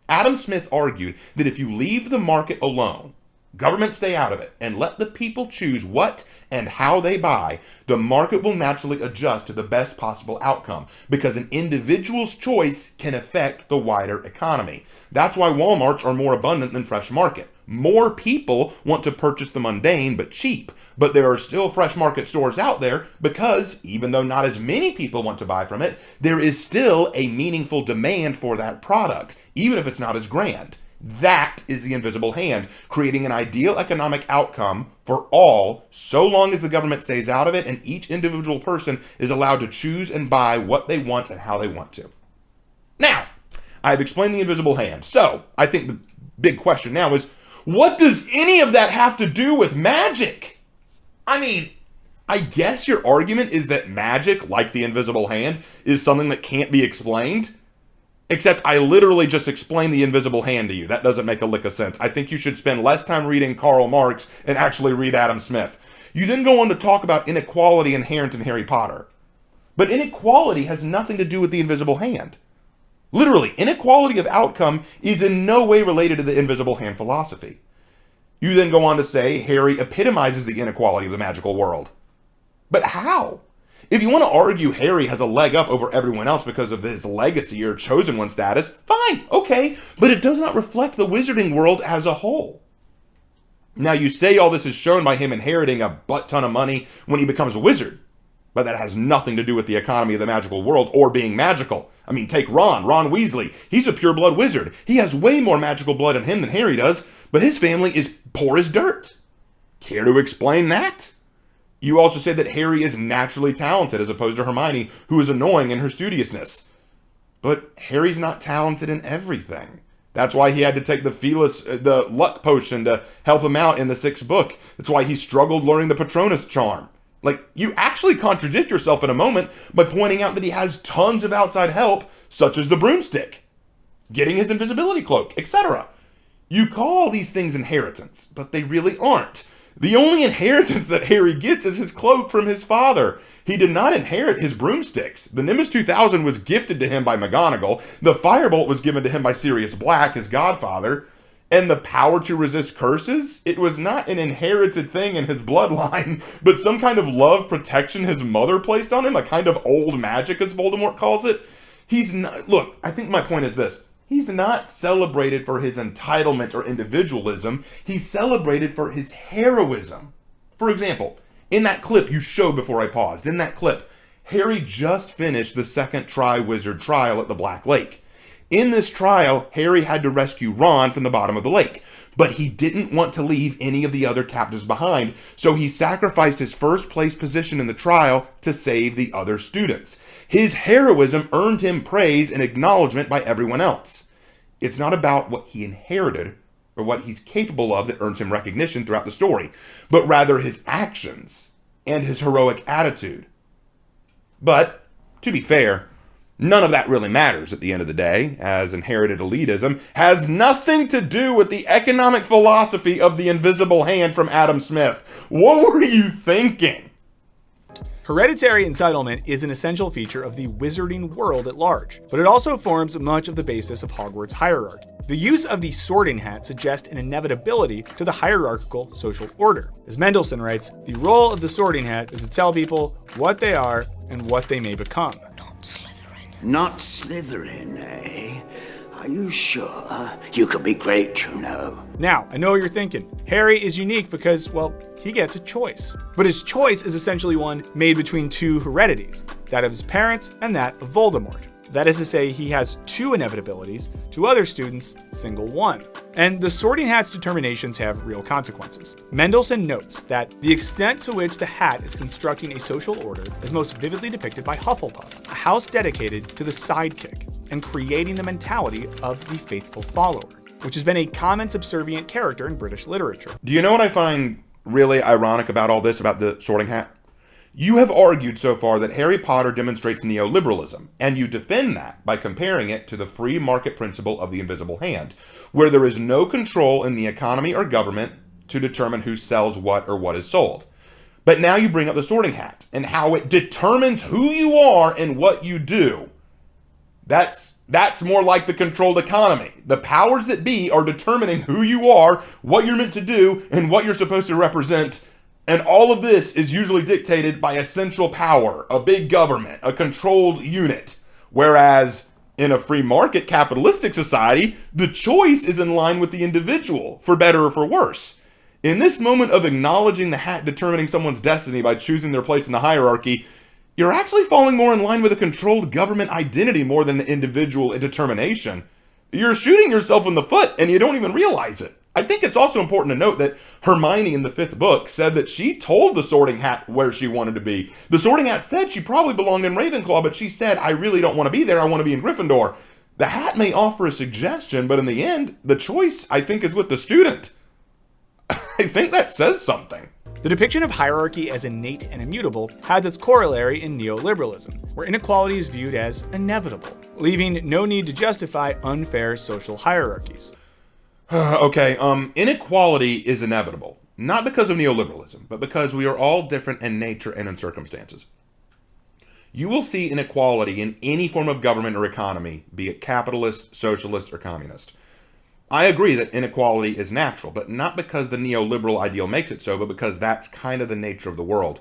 Adam Smith argued that if you leave the market alone, government stay out of it, and let the people choose what and how they buy, the market will naturally adjust to the best possible outcome, because an individual's choice can affect the wider economy. That's why Walmarts are more abundant than Fresh Market. More people want to purchase the mundane but cheap, but there are still Fresh Market stores out there because, even though not as many people want to buy from it, there is still a meaningful demand for that product, even if it's not as grand. That is the invisible hand, creating an ideal economic outcome for all, so long as the government stays out of it and each individual person is allowed to choose and buy what they want and how they want to. Now, I've explained the invisible hand, so I think the big question now is, what does any of that have to do with magic? I mean, I guess your argument is that magic, like the invisible hand, is something that can't be explained. Except I literally just explained the invisible hand to you. That doesn't make a lick of sense. I think you should spend less time reading Karl Marx and actually read Adam Smith. You then go on to talk about inequality inherent in Harry Potter. But inequality has nothing to do with the invisible hand. Literally, inequality of outcome is in no way related to the invisible hand philosophy. You then go on to say Harry epitomizes the inequality of the magical world. But how? If you want to argue Harry has a leg up over everyone else because of his legacy or chosen one status, fine, okay, but it does not reflect the wizarding world as a whole. Now you say all this is shown by him inheriting a butt ton of money when he becomes a wizard, but that has nothing to do with the economy of the magical world or being magical. I mean, take Ron Weasley. He's a pure-blood wizard. He has way more magical blood in him than Harry does, but his family is poor as dirt. Care to explain that? You also say that Harry is naturally talented as opposed to Hermione, who is annoying in her studiousness. But Harry's not talented in everything. That's why he had to take the luck potion to help him out in the 6th book. That's why he struggled learning the Patronus charm. Like, you actually contradict yourself in a moment by pointing out that he has tons of outside help, such as the broomstick, getting his invisibility cloak, etc. You call these things inheritance, but they really aren't. The only inheritance that Harry gets is his cloak from his father. He did not inherit his broomsticks. The Nimbus 2000 was gifted to him by McGonagall. The Firebolt was given to him by Sirius Black, his godfather. And the power to resist curses? It was not an inherited thing in his bloodline, but some kind of love protection his mother placed on him, a kind of old magic, as Voldemort calls it. He's not... Look, I think my point is this. He's not celebrated for his entitlement or individualism. He's celebrated for his heroism. For example, in that clip you showed before I paused, in that clip, Harry just finished the second Triwizard trial at the Black Lake. In this trial, Harry had to rescue Ron from the bottom of the lake, but he didn't want to leave any of the other captives behind, so he sacrificed his first place position in the trial to save the other students. His heroism earned him praise and acknowledgement by everyone else. It's not about what he inherited or what he's capable of that earns him recognition throughout the story, but rather his actions and his heroic attitude. But, to be fair, none of that really matters at the end of the day, as inherited elitism has nothing to do with the economic philosophy of the invisible hand from Adam Smith. What were you thinking? Hereditary entitlement is an essential feature of the wizarding world at large, but it also forms much of the basis of Hogwarts hierarchy. The use of the sorting hat suggests an inevitability to the hierarchical social order. As Mendelssohn writes, the role of the sorting hat is to tell people what they are and what they may become. Not Slytherin, eh? Are you sure? You could be great, you know. Now, I know what you're thinking. Harry is unique because, well, he gets a choice. But his choice is essentially one made between two heredities, that of his parents and that of Voldemort. That is to say, he has two inevitabilities, to other students, single one. And the Sorting Hat's determinations have real consequences. Mendelssohn notes that the extent to which the Hat is constructing a social order is most vividly depicted by Hufflepuff, a house dedicated to the sidekick, and creating the mentality of the faithful follower, which has been a common subservient character in British literature. Do you know what I find really ironic about all this, about the Sorting Hat? You have argued so far that Harry Potter demonstrates neoliberalism, and you defend that by comparing it to the free market principle of the invisible hand, where there is no control in the economy or government to determine who sells what or what is sold. But now you bring up the Sorting Hat and how it determines who you are and what you do. That's more like the controlled economy. The powers that be are determining who you are, what you're meant to do, and what you're supposed to represent. And all of this is usually dictated by a central power, a big government, a controlled unit. Whereas in a free market capitalistic society, the choice is in line with the individual, for better or for worse. In this moment of acknowledging the Hat determining someone's destiny by choosing their place in the hierarchy, you're actually falling more in line with a controlled government identity more than individual determination. You're shooting yourself in the foot and you don't even realize it. I think it's also important to note that Hermione in the 5th book said that she told the Sorting Hat where she wanted to be. The Sorting Hat said she probably belonged in Ravenclaw, but she said, I really don't want to be there, I want to be in Gryffindor. The Hat may offer a suggestion, but in the end, the choice, I think, is with the student. I think that says something. The depiction of hierarchy as innate and immutable has its corollary in neoliberalism, where inequality is viewed as inevitable, leaving no need to justify unfair social hierarchies. Okay, inequality is inevitable, not because of neoliberalism, but because we are all different in nature and in circumstances. You will see inequality in any form of government or economy, be it capitalist, socialist, or communist. I agree that inequality is natural, but not because the neoliberal ideal makes it so, but because that's kind of the nature of the world.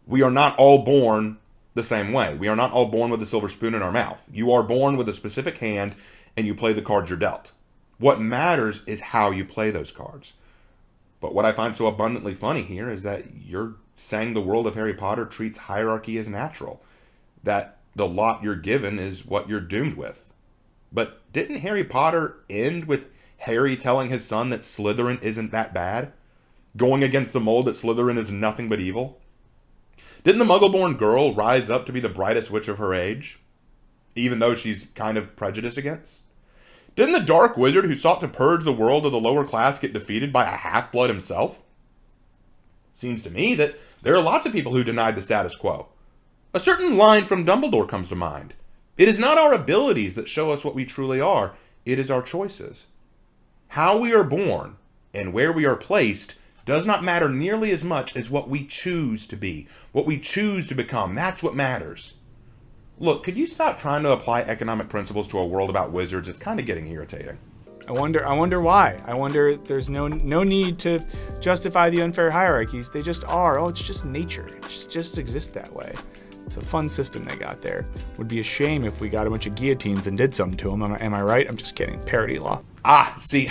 We are not all born the same way. We are not all born with a silver spoon in our mouth. You are born with a specific hand, and you play the cards you're dealt. What matters is how you play those cards. But what I find so abundantly funny here is that you're saying the world of Harry Potter treats hierarchy as natural. That the lot you're given is what you're doomed with. But didn't Harry Potter end with Harry telling his son that Slytherin isn't that bad? Going against the mold that Slytherin is nothing but evil? Didn't the Muggle-born girl rise up to be the brightest witch of her age? Even though she's kind of prejudiced against? Didn't the dark wizard who sought to purge the world of the lower class get defeated by a half-blood himself? Seems to me that there are lots of people who denied the status quo. A certain line from Dumbledore comes to mind. It is not our abilities that show us what we truly are, it is our choices. How we are born and where we are placed does not matter nearly as much as what we choose to be, what we choose to become. That's what matters. Look, could you stop trying to apply economic principles to a world about wizards? It's kind of getting irritating. I wonder why. I wonder there's no need to justify the unfair hierarchies. They just are. Oh, it's just nature. It just exists that way. It's a fun system they got there. Would be a shame if we got a bunch of guillotines and did something to them. Am I right? I'm just kidding. Parody law. Ah, see,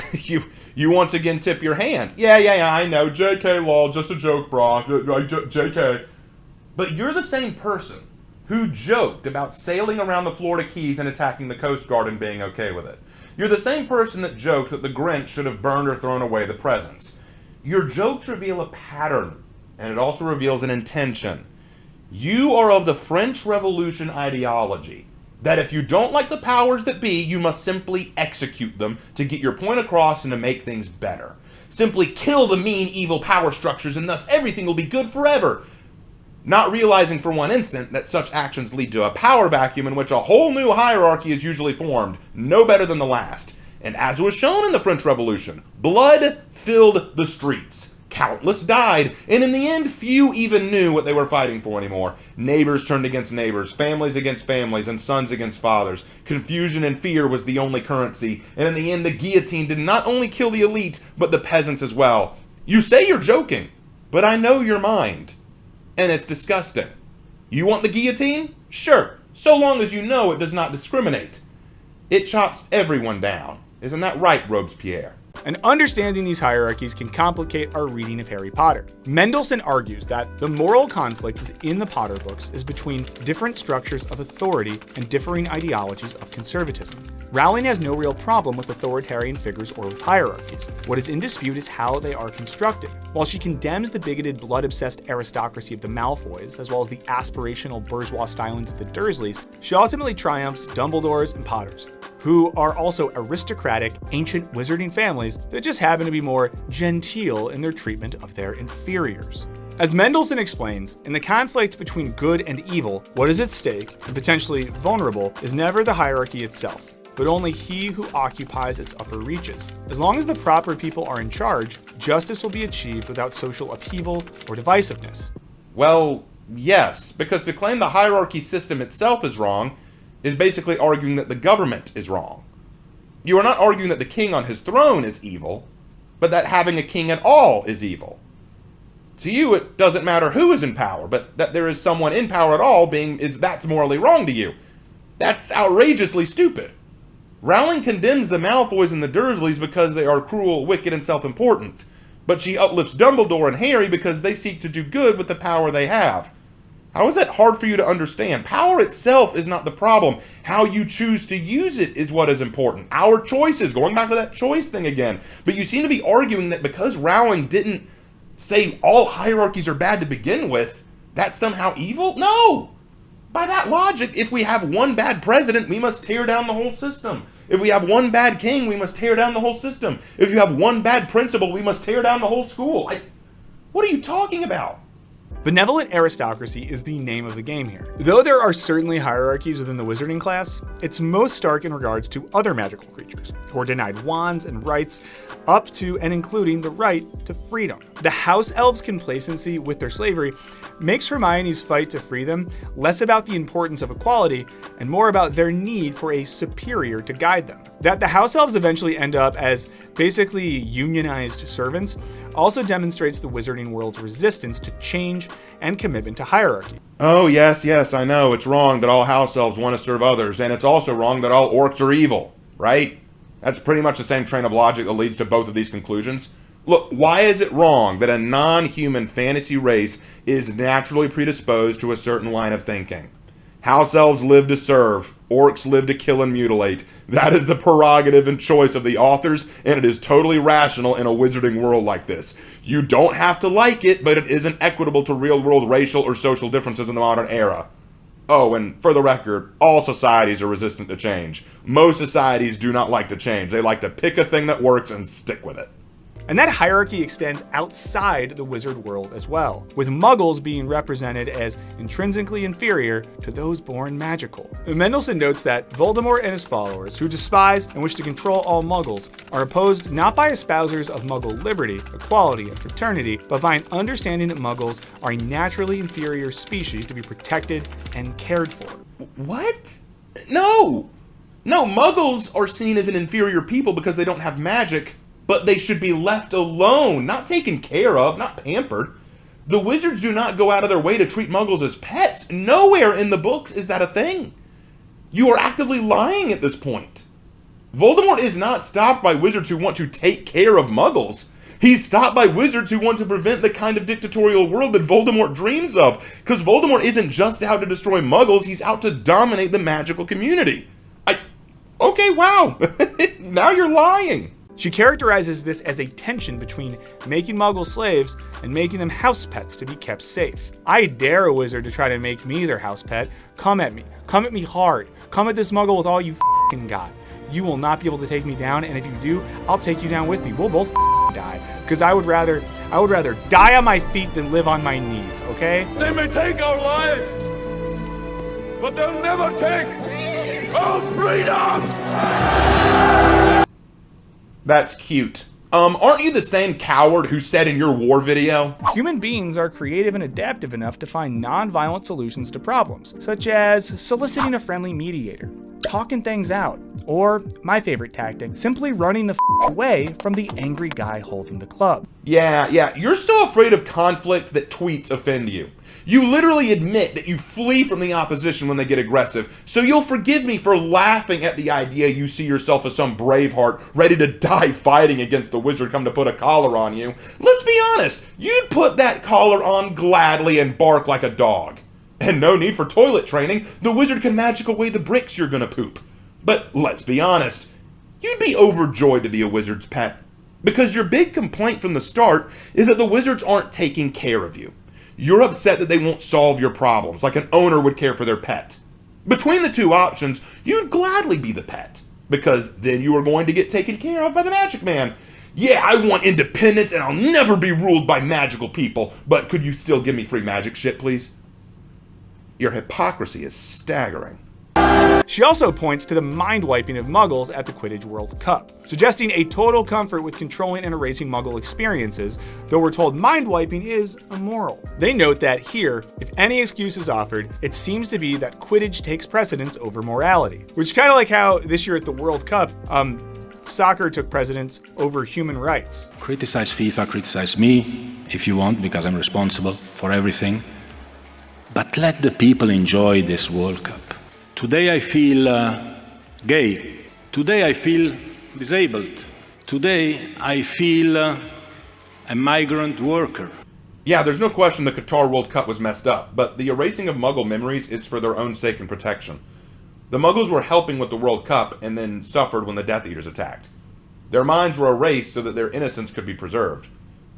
you once again tip your hand. Yeah, I know. JK law, just a joke, bro. JK. But you're the same person who joked about sailing around the Florida Keys and attacking the Coast Guard and being okay with it. You're the same person that joked that the Grinch should have burned or thrown away the presents. Your jokes reveal a pattern, and it also reveals an intention. You are of the French Revolution ideology, that if you don't like the powers that be, you must simply execute them to get your point across and to make things better. Simply kill the mean, evil power structures, and thus everything will be good forever. Not realizing for one instant that such actions lead to a power vacuum in which a whole new hierarchy is usually formed, no better than the last. And as was shown in the French Revolution, blood filled the streets. Countless died, and in the end, few even knew what they were fighting for anymore. Neighbors turned against neighbors, families against families, and sons against fathers. Confusion and fear was the only currency, and in the end, the guillotine did not only kill the elite, but the peasants as well. You say you're joking, but I know your mind. And it's disgusting. You want the guillotine? Sure, so long as you know it does not discriminate. It chops everyone down. Isn't that right, Robespierre? And understanding these hierarchies can complicate our reading of Harry Potter. Mendelssohn argues that the moral conflict within the Potter books is between different structures of authority and differing ideologies of conservatism. Rowling has no real problem with authoritarian figures or with hierarchies. What is in dispute is how they are constructed. While she condemns the bigoted, blood-obsessed aristocracy of the Malfoys, as well as the aspirational bourgeois stylings of the Dursleys, she ultimately triumphs Dumbledores and Potters, who are also aristocratic, ancient wizarding families that just happen to be more genteel in their treatment of their inferiors. As Mendelssohn explains, in the conflict between good and evil, what is at stake, and potentially vulnerable, is never the hierarchy itself, but only he who occupies its upper reaches. As long as the proper people are in charge, justice will be achieved without social upheaval or divisiveness. Well, yes, because to claim the hierarchy system itself is wrong is basically arguing that the government is wrong. You are not arguing that the king on his throne is evil, but that having a king at all is evil. To you, it doesn't matter who is in power, but that there is someone in power at all that's morally wrong to you. That's outrageously stupid. Rowling condemns the Malfoys and the Dursleys because they are cruel, wicked, and self-important, but she uplifts Dumbledore and Harry because they seek to do good with the power they have. How is that hard for you to understand? Power itself is not the problem. How you choose to use it is what is important. Our choices, going back to that choice thing again. But you seem to be arguing that because Rowling didn't say all hierarchies are bad to begin with, that's somehow evil? No! By that logic, if we have one bad president, we must tear down the whole system. If we have one bad king, we must tear down the whole system. If you have one bad principal, we must tear down the whole school. What are you talking about? Benevolent aristocracy is the name of the game here. Though there are certainly hierarchies within the wizarding class, it's most stark in regards to other magical creatures, who are denied wands and rights, up to and including the right to freedom. The house elves' complacency with their slavery makes Hermione's fight to free them less about the importance of equality and more about their need for a superior to guide them. That the house elves eventually end up as basically unionized servants also demonstrates the wizarding world's resistance to change and commitment to hierarchy. Oh, yes, I know. It's wrong that all house elves want to serve others, and it's also wrong that all orcs are evil, right? That's pretty much the same train of logic that leads to both of these conclusions. Look, why is it wrong that a non-human fantasy race is naturally predisposed to a certain line of thinking? House elves live to serve, orcs live to kill and mutilate. That is the prerogative and choice of the authors, and it is totally rational in a wizarding world like this. You don't have to like it, but it isn't equitable to real-world racial or social differences in the modern era. Oh, and for the record, all societies are resistant to change. Most societies do not like to change. They like to pick a thing that works and stick with it. And that hierarchy extends outside the wizard world as well, with Muggles being represented as intrinsically inferior to those born magical. Mendelssohn notes that Voldemort and his followers, who despise and wish to control all Muggles, are opposed not by espousers of Muggle liberty, equality, and fraternity, but by an understanding that Muggles are a naturally inferior species to be protected and cared for. What? No, Muggles are seen as an inferior people because they don't have magic, but they should be left alone, not taken care of, not pampered. The wizards do not go out of their way to treat Muggles as pets. Nowhere in the books is that a thing. You are actively lying at this point. Voldemort is not stopped by wizards who want to take care of Muggles. He's stopped by wizards who want to prevent the kind of dictatorial world that Voldemort dreams of. Because Voldemort isn't just out to destroy Muggles, he's out to dominate the magical community. Okay, wow. Now you're lying. She characterizes this as a tension between making Muggles slaves and making them house pets to be kept safe. I dare a wizard to try to make me their house pet. Come at me. Come at me hard. Come at this Muggle with all you f***ing got. You will not be able to take me down, and if you do, I'll take you down with me. We'll both die. Because I would rather die on my feet than live on my knees, okay? They may take our lives, but they'll never take our freedom! That's cute. Aren't you the same coward who said in your war video? Human beings are creative and adaptive enough to find non-violent solutions to problems, such as soliciting a friendly mediator, talking things out, or, my favorite tactic, simply running the away from the angry guy holding the club. Yeah, you're so afraid of conflict that tweets offend you. You literally admit that you flee from the opposition when they get aggressive, so you'll forgive me for laughing at the idea you see yourself as some braveheart ready to die fighting against the wizard come to put a collar on you. Let's be honest, you'd put that collar on gladly and bark like a dog. And no need for toilet training, the wizard can magic away the bricks you're gonna poop. But let's be honest, you'd be overjoyed to be a wizard's pet. Because your big complaint from the start is that the wizards aren't taking care of you. You're upset that they won't solve your problems, like an owner would care for their pet. Between the two options, you'd gladly be the pet, because then you are going to get taken care of by the magic man. Yeah, I want independence and I'll never be ruled by magical people, but could you still give me free magic shit, please? Your hypocrisy is staggering. She also points to the mind-wiping of Muggles at the Quidditch World Cup, suggesting a total comfort with controlling and erasing Muggle experiences, though we're told mind-wiping is immoral. They note that here, if any excuse is offered, it seems to be that Quidditch takes precedence over morality, which is kind of like how this year at the World Cup, soccer took precedence over human rights. Criticize FIFA, criticize me if you want, because I'm responsible for everything. But let the people enjoy this World Cup. Today I feel gay. Today I feel disabled. Today I feel a migrant worker. Yeah, there's no question the Qatar World Cup was messed up, but the erasing of Muggle memories is for their own sake and protection. The Muggles were helping with the World Cup and then suffered when the Death Eaters attacked. Their minds were erased so that their innocence could be preserved.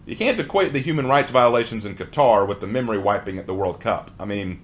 You can't equate the human rights violations in Qatar with the memory wiping at the World Cup. I mean,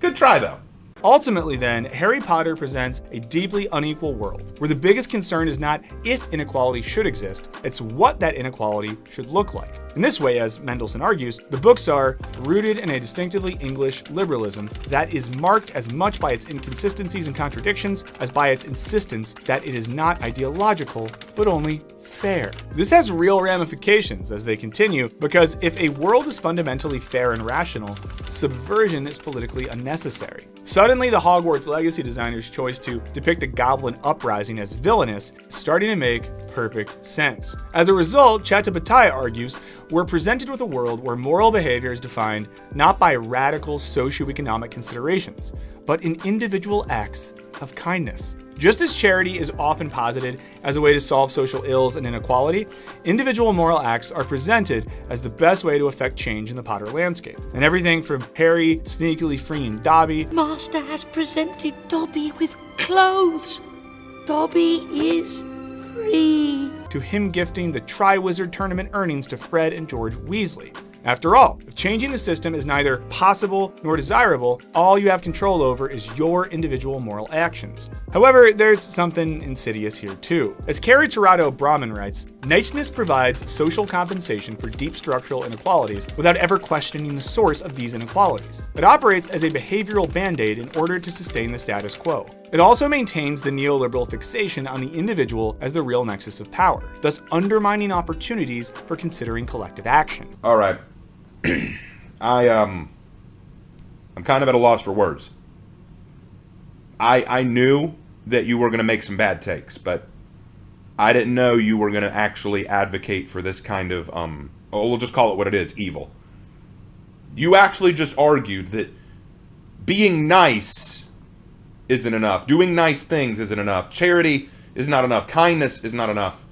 good try though. Ultimately then, Harry Potter presents a deeply unequal world, where the biggest concern is not if inequality should exist, it's what that inequality should look like. In this way, as Mendelssohn argues, the books are rooted in a distinctively English liberalism that is marked as much by its inconsistencies and contradictions as by its insistence that it is not ideological, but only fair. This has real ramifications as they continue, because if a world is fundamentally fair and rational, subversion is politically unnecessary. Suddenly, the Hogwarts Legacy designer's choice to depict a goblin uprising as villainous is starting to make perfect sense. As a result, Chattopadhyay argues, we're presented with a world where moral behavior is defined not by radical socioeconomic considerations, but in individual acts of kindness. Just as charity is often posited as a way to solve social ills and inequality, individual moral acts are presented as the best way to affect change in the Potter landscape. And everything from Harry sneakily freeing Dobby, Master has presented Dobby with clothes. Dobby is free, to him gifting the Triwizard Tournament earnings to Fred and George Weasley. After all, if changing the system is neither possible nor desirable, all you have control over is your individual moral actions. However, there's something insidious here too. As Carrie Tirado Brahman writes, Niceness provides social compensation for deep structural inequalities without ever questioning the source of these inequalities. It operates as a behavioral band-aid in order to sustain the status quo. It also maintains the neoliberal fixation on the individual as the real nexus of power, thus undermining opportunities for considering collective action. All right. I'm kind of at a loss for words. I knew that you were going to make some bad takes, but I didn't know you were going to actually advocate for this kind of, we'll just call it what it is, evil. You actually just argued that being nice isn't enough. Doing nice things isn't enough. Charity is not enough. Kindness is not enough.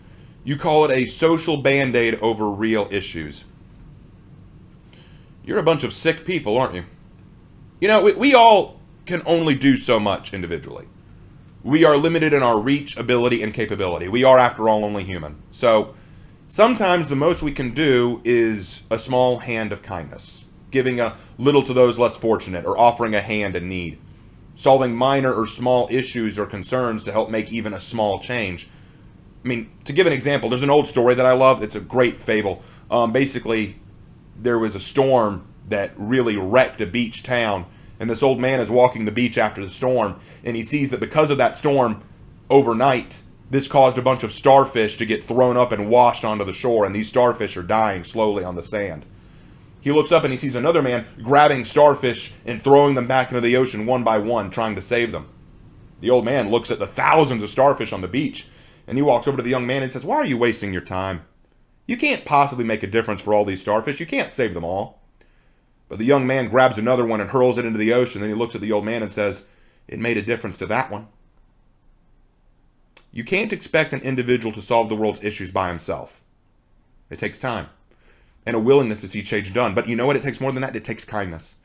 You call it a social band-aid over real issues. You're a bunch of sick people, aren't you? You know, we all can only do so much individually. We are limited in our reach, ability, and capability. We are, after all, only human. So, sometimes the most we can do is a small hand of kindness, giving a little to those less fortunate, or offering a hand in need, solving minor or small issues or concerns to help make even a small change. I mean, to give an example, there's an old story that I love. It's a great fable. Basically, there was a storm that really wrecked a beach town, and this old man is walking the beach after the storm, and he sees that because of that storm, overnight, this caused a bunch of starfish to get thrown up and washed onto the shore, and these starfish are dying slowly on the sand. He looks up and he sees another man grabbing starfish and throwing them back into the ocean one by one, trying to save them. The old man looks at the thousands of starfish on the beach, and he walks over to the young man and says, "Why are you wasting your time? You can't possibly make a difference for all these starfish. You can't save them all." But the young man grabs another one and hurls it into the ocean. Then he looks at the old man and says, "It made a difference to that one." You can't expect an individual to solve the world's issues by himself. It takes time and a willingness to see change done. But you know what? It takes more than that. It takes kindness.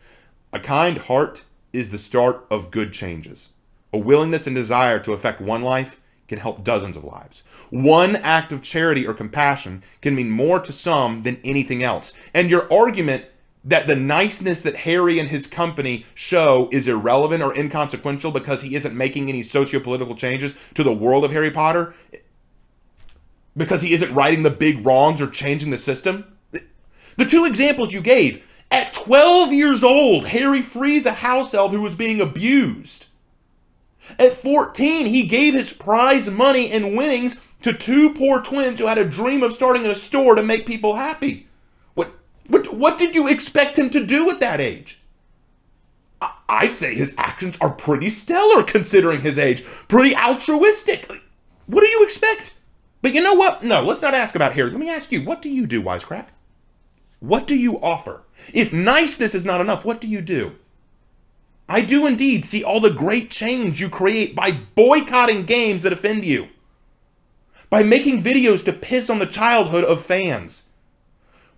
A kind heart is the start of good changes. A willingness and desire to affect one life can help dozens of lives. One act of charity or compassion can mean more to some than anything else. And your argument that the niceness that Harry and his company show is irrelevant or inconsequential because he isn't making any socio-political changes to the world of Harry Potter, because he isn't righting the big wrongs or changing the system. The two examples you gave, at 12 years old, Harry frees a house elf who was being abused. At 14, he gave his prize money and winnings to two poor twins who had a dream of starting a store to make people happy. What did you expect him to do at that age? I'd say his actions are pretty stellar considering his age. Pretty altruistic. What do you expect? But you know what? No, let's not ask about Harry. Let me ask you, what do you do, Wisecrack? What do you offer? If niceness is not enough, what do you do? I do indeed see all the great change you create by boycotting games that offend you. By making videos to piss on the childhood of fans.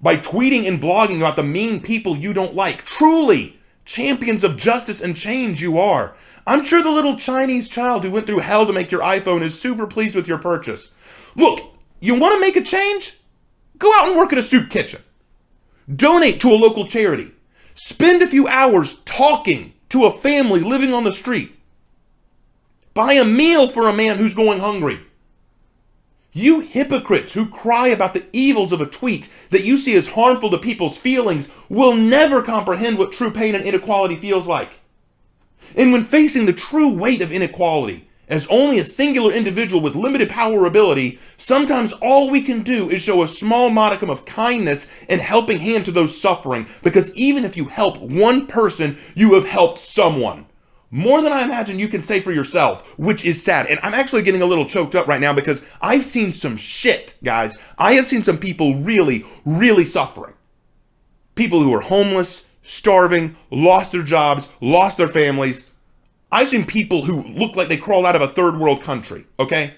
By tweeting and blogging about the mean people you don't like. Truly, champions of justice and change you are. I'm sure the little Chinese child who went through hell to make your iPhone is super pleased with your purchase. Look, you want to make a change? Go out and work at a soup kitchen. Donate to a local charity. Spend a few hours talking to a family living on the street. Buy a meal for a man who's going hungry. You hypocrites who cry about the evils of a tweet that you see as harmful to people's feelings will never comprehend what true pain and inequality feels like. And when facing the true weight of inequality, as only a singular individual with limited power or ability, sometimes all we can do is show a small modicum of kindness and helping hand to those suffering, because even if you help one person, you have helped someone. More than I imagine you can say for yourself, which is sad. And I'm actually getting a little choked up right now because I've seen some shit, guys. I have seen some people really, really suffering. People who are homeless, starving, lost their jobs, lost their families. I've seen people who look like they crawled out of a third world country, okay?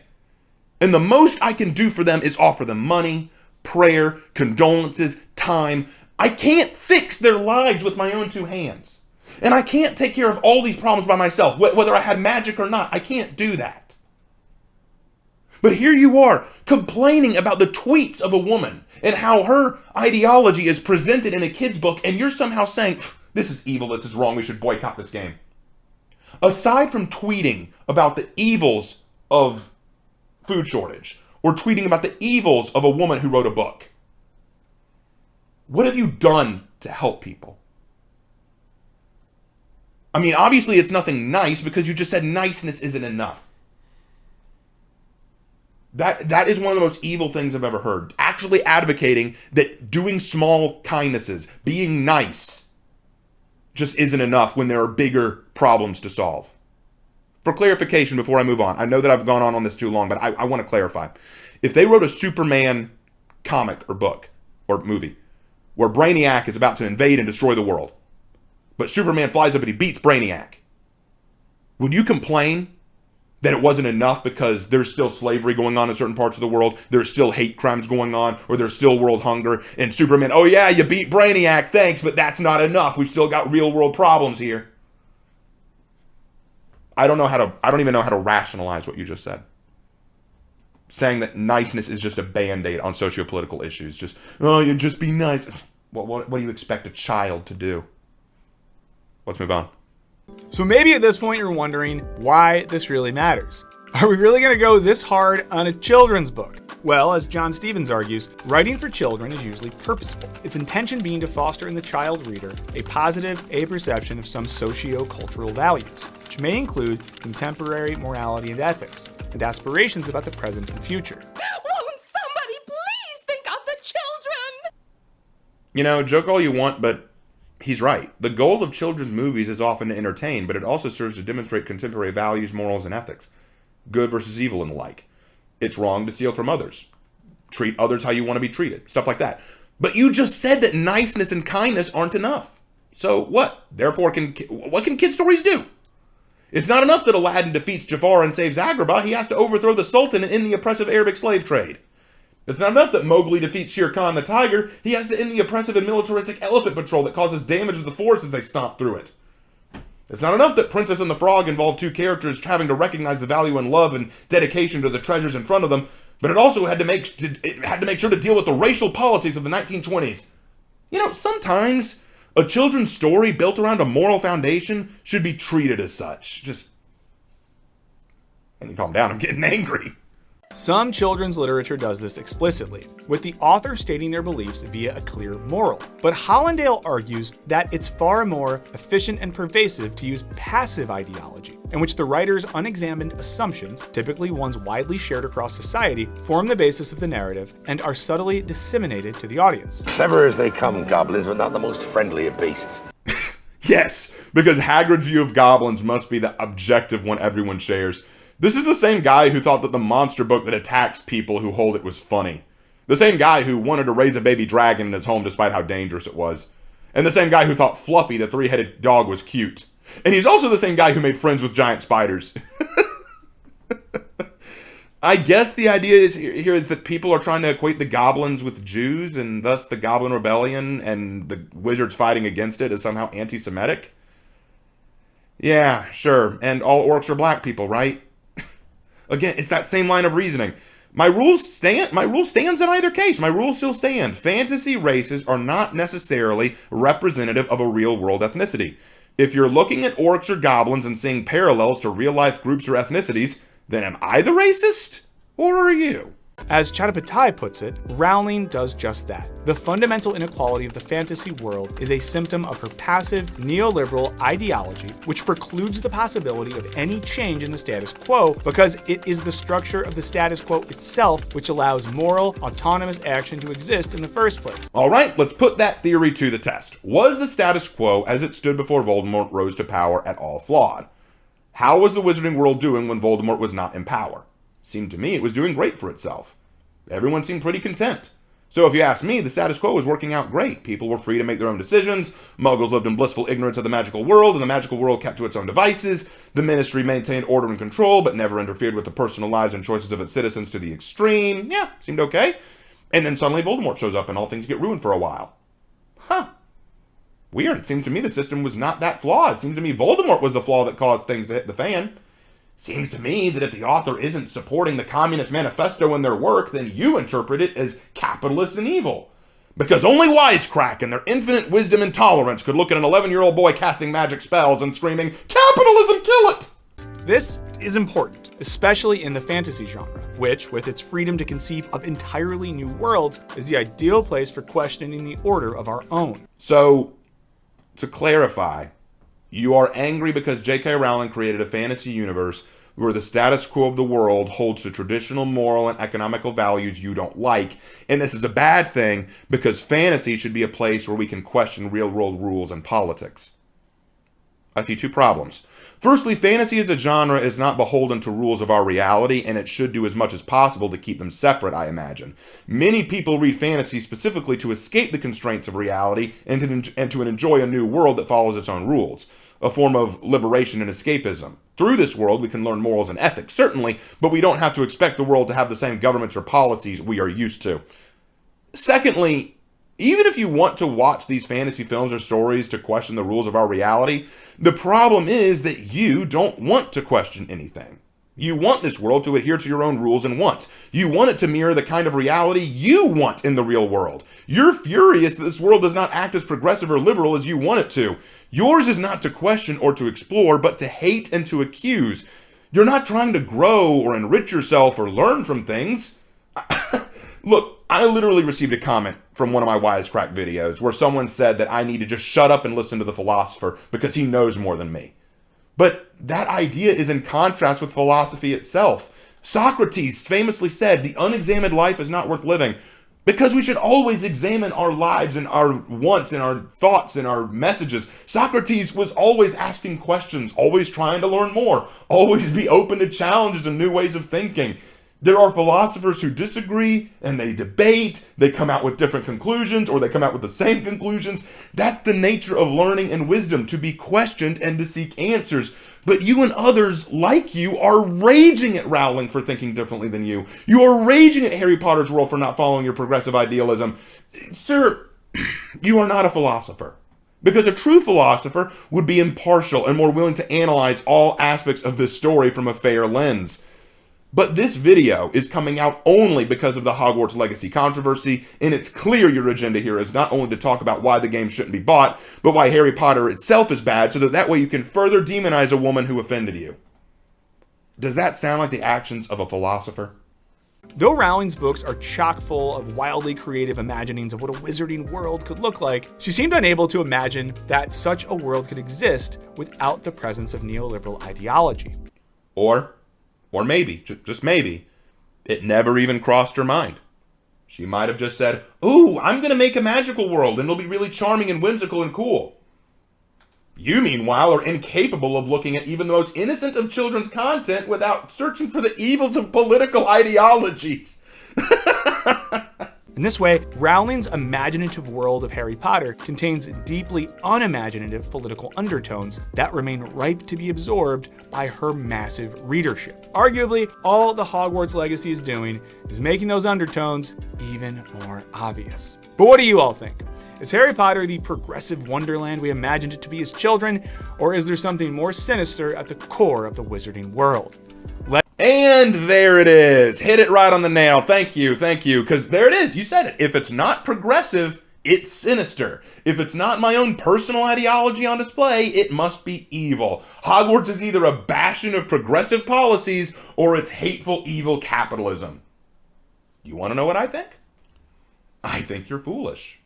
And the most I can do for them is offer them money, prayer, condolences, time. I can't fix their lives with my own two hands. And I can't take care of all these problems by myself, whether I had magic or not. I can't do that. But here you are, complaining about the tweets of a woman and how her ideology is presented in a kid's book, and you're somehow saying, this is evil, this is wrong, we should boycott this game. Aside from tweeting about the evils of food shortage, or tweeting about the evils of a woman who wrote a book, what have you done to help people? I mean, obviously it's nothing nice because you just said niceness isn't enough. That is one of the most evil things I've ever heard. Actually advocating that doing small kindnesses, being nice, just isn't enough when there are bigger problems to solve. For clarification before I move on, I know that I've gone on this too long, but I want to clarify. If they wrote a Superman comic or book or movie where Brainiac is about to invade and destroy the world, but Superman flies up and he beats Brainiac, would you complain that it wasn't enough because there's still slavery going on in certain parts of the world, there's still hate crimes going on, or there's still world hunger, and Superman, oh yeah, you beat Brainiac, thanks, but that's not enough, we've still got real world problems here? I don't even know how to rationalize what you just said. Saying that niceness is just a band-aid on socio-political issues. Just, oh, you just be nice. What do you expect a child to do? Let's move on. So maybe at this point you're wondering why this really matters. Are we really going to go this hard on a children's book? Well, as John Stevens argues, writing for children is usually purposeful. Its intention being to foster in the child reader a positive perception of some socio-cultural values, which may include contemporary morality and ethics, and aspirations about the present and future. Won't somebody please think of the children? You know, joke all you want, but He's right. The goal of children's movies is often to entertain, but it also serves to demonstrate contemporary values, morals, and ethics. Good versus evil and the like. It's wrong to steal from others. Treat others how you want to be treated. Stuff like that. But you just said that niceness and kindness aren't enough. So what? Therefore, what can kid stories do? It's not enough that Aladdin defeats Jafar and saves Agrabah. He has to overthrow the Sultan and end the oppressive Arabic slave trade. It's not enough that Mowgli defeats Shere Khan the tiger. He has to end the oppressive and militaristic elephant patrol that causes damage to the forest as they stomp through it. It's not enough that Princess and the Frog involve two characters having to recognize the value and love and dedication to the treasures in front of them, but it also had to make sure to deal with the racial politics of the 1920s. You know, sometimes a children's story built around a moral foundation should be treated as such. And you calm down, I'm getting angry. Some children's literature does this explicitly, with the author stating their beliefs via a clear moral. But Hollandale argues that it's far more efficient and pervasive to use passive ideology, in which the writer's unexamined assumptions, typically ones widely shared across society, form the basis of the narrative and are subtly disseminated to the audience. Clever as they come, goblins, but not the most friendly of beasts. Yes, because Hagrid's view of goblins must be the objective one everyone shares. This is the same guy who thought that the monster book that attacks people who hold it was funny. The same guy who wanted to raise a baby dragon in his home despite how dangerous it was. And the same guy who thought Fluffy, the three-headed dog, was cute. And he's also the same guy who made friends with giant spiders. I guess the idea here is that people are trying to equate the goblins with Jews, and thus the Goblin Rebellion and the wizards fighting against it is somehow anti-Semitic. Yeah, sure. And all orcs are black people, right? Again, it's that same line of reasoning. My rule stands in either case. My rules still stand. Fantasy races are not necessarily representative of a real-world ethnicity. If you're looking at orcs or goblins and seeing parallels to real-life groups or ethnicities, then am I the racist? Or are you? As Chattopadhyay puts it, Rowling does just that. The fundamental inequality of the fantasy world is a symptom of her passive, neoliberal ideology, which precludes the possibility of any change in the status quo because it is the structure of the status quo itself which allows moral, autonomous action to exist in the first place. Alright, let's put that theory to the test. Was the status quo as it stood before Voldemort rose to power at all flawed? How was the wizarding world doing when Voldemort was not in power? Seemed to me it was doing great for itself. Everyone seemed pretty content. So if you ask me, the status quo was working out great. People were free to make their own decisions. Muggles lived in blissful ignorance of the magical world, and the magical world kept to its own devices. The ministry maintained order and control, but never interfered with the personal lives and choices of its citizens to the extreme. Yeah, seemed okay. And then suddenly Voldemort shows up and all things get ruined for a while. Huh. Weird. It seems to me the system was not that flawed. It seems to me Voldemort was the flaw that caused things to hit the fan. Seems to me that if the author isn't supporting the Communist Manifesto in their work, then you interpret it as capitalist and evil. Because only Wisecrack and their infinite wisdom and tolerance could look at an 11-year-old boy casting magic spells and screaming, "Capitalism, kill it!" This is important, especially in the fantasy genre, which, with its freedom to conceive of entirely new worlds, is the ideal place for questioning the order of our own. So, to clarify, you are angry because J.K. Rowling created a fantasy universe where the status quo of the world holds to traditional moral and economical values you don't like, and this is a bad thing because fantasy should be a place where we can question real-world rules and politics. I see two problems. Firstly, fantasy as a genre is not beholden to rules of our reality, and it should do as much as possible to keep them separate, I imagine. Many people read fantasy specifically to escape the constraints of reality and to enjoy a new world that follows its own rules, a form of liberation and escapism. Through this world, we can learn morals and ethics, certainly, but we don't have to expect the world to have the same governments or policies we are used to. Secondly, even if you want to watch these fantasy films or stories to question the rules of our reality, the problem is that you don't want to question anything. You want this world to adhere to your own rules and wants. You want it to mirror the kind of reality you want in the real world. You're furious that this world does not act as progressive or liberal as you want it to. Yours is not to question or to explore, but to hate and to accuse. You're not trying to grow or enrich yourself or learn from things. Look, I literally received a comment from one of my Wisecrack videos where someone said that I need to just shut up and listen to the philosopher because he knows more than me. But that idea is in contrast with philosophy itself. Socrates famously said, "The unexamined life is not worth living." Because we should always examine our lives and our wants and our thoughts and our messages. Socrates was always asking questions, always trying to learn more, always be open to challenges and new ways of thinking. There are philosophers who disagree and they debate, they come out with different conclusions or they come out with the same conclusions. That's the nature of learning and wisdom, to be questioned and to seek answers. But you and others like you are raging at Rowling for thinking differently than you. You are raging at Harry Potter's world for not following your progressive idealism. Sir, you are not a philosopher. Because a true philosopher would be impartial and more willing to analyze all aspects of this story from a fair lens. But this video is coming out only because of the Hogwarts Legacy controversy, and it's clear your agenda here is not only to talk about why the game shouldn't be bought, but why Harry Potter itself is bad, so that way you can further demonize a woman who offended you. Does that sound like the actions of a philosopher? Though Rowling's books are chock full of wildly creative imaginings of what a wizarding world could look like, she seemed unable to imagine that such a world could exist without the presence of neoliberal ideology. Or maybe, just maybe, it never even crossed her mind. She might have just said, "Ooh, I'm going to make a magical world and it'll be really charming and whimsical and cool." You, meanwhile, are incapable of looking at even the most innocent of children's content without searching for the evils of political ideologies. In this way, Rowling's imaginative world of Harry Potter contains deeply unimaginative political undertones that remain ripe to be absorbed by her massive readership. Arguably, all the Hogwarts Legacy is doing is making those undertones even more obvious. But what do you all think? Is Harry Potter the progressive wonderland we imagined it to be as children, or is there something more sinister at the core of the wizarding world? And there it is. Hit it right on the nail. Thank you. Because there it is. You said it. If it's not progressive, it's sinister. If it's not my own personal ideology on display, it must be evil. Hogwarts is either a bastion of progressive policies or it's hateful, evil capitalism. You want to know what I think? I think you're foolish.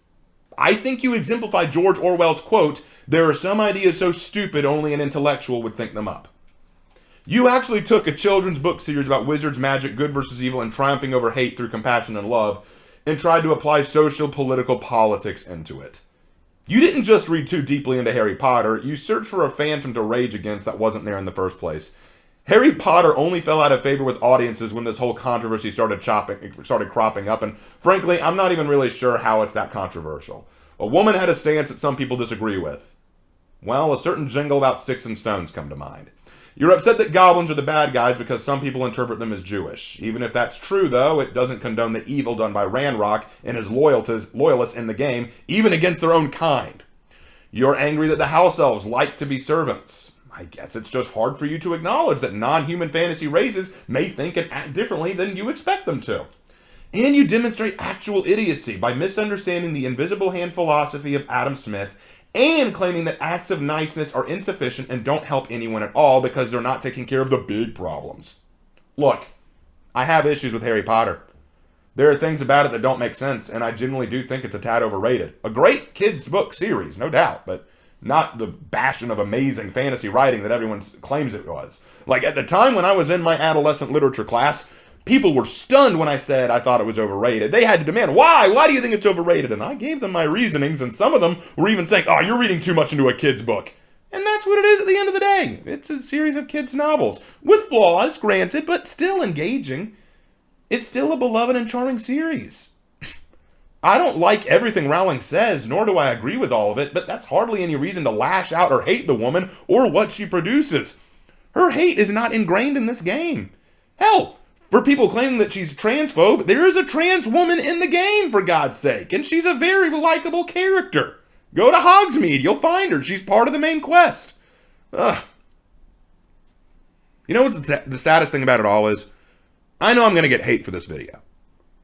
I think you exemplify George Orwell's quote, "There are some ideas so stupid only an intellectual would think them up." You actually took a children's book series about wizards, magic, good versus evil, and triumphing over hate through compassion and love, and tried to apply social political politics into it. You didn't just read too deeply into Harry Potter, you searched for a phantom to rage against that wasn't there in the first place. Harry Potter only fell out of favor with audiences when this whole controversy started cropping up, and frankly, I'm not even really sure how it's that controversial. A woman had a stance that some people disagree with. Well, a certain jingle about sticks and stones come to mind. You're upset that goblins are the bad guys because some people interpret them as Jewish. Even if that's true, though, it doesn't condone the evil done by Ranrock and his loyalists in the game, even against their own kind. You're angry that the house elves like to be servants. I guess it's just hard for you to acknowledge that non-human fantasy races may think and act differently than you expect them to. And you demonstrate actual idiocy by misunderstanding the invisible hand philosophy of Adam Smith and claiming that acts of niceness are insufficient and don't help anyone at all because they're not taking care of the big problems. Look, I have issues with Harry Potter. There are things about it that don't make sense, and I genuinely do think it's a tad overrated. A great kids' book series, no doubt, but not the bastion of amazing fantasy writing that everyone claims it was. Like, at the time when I was in my adolescent literature class, people were stunned when I said I thought it was overrated. They had to demand, why? Why do you think it's overrated? And I gave them my reasonings, and some of them were even saying, oh, you're reading too much into a kid's book. And that's what it is at the end of the day. It's a series of kids' novels. With flaws, granted, but still engaging. It's still a beloved and charming series. I don't like everything Rowling says, nor do I agree with all of it, but that's hardly any reason to lash out or hate the woman or what she produces. Her hate is not ingrained in this game. Hell, for people claiming that she's transphobe, there is a trans woman in the game, for God's sake, and she's a very likable character. Go to Hogsmeade, you'll find her. She's part of the main quest. Ugh. You know what the saddest thing about it all is? I know I'm going to get hate for this video.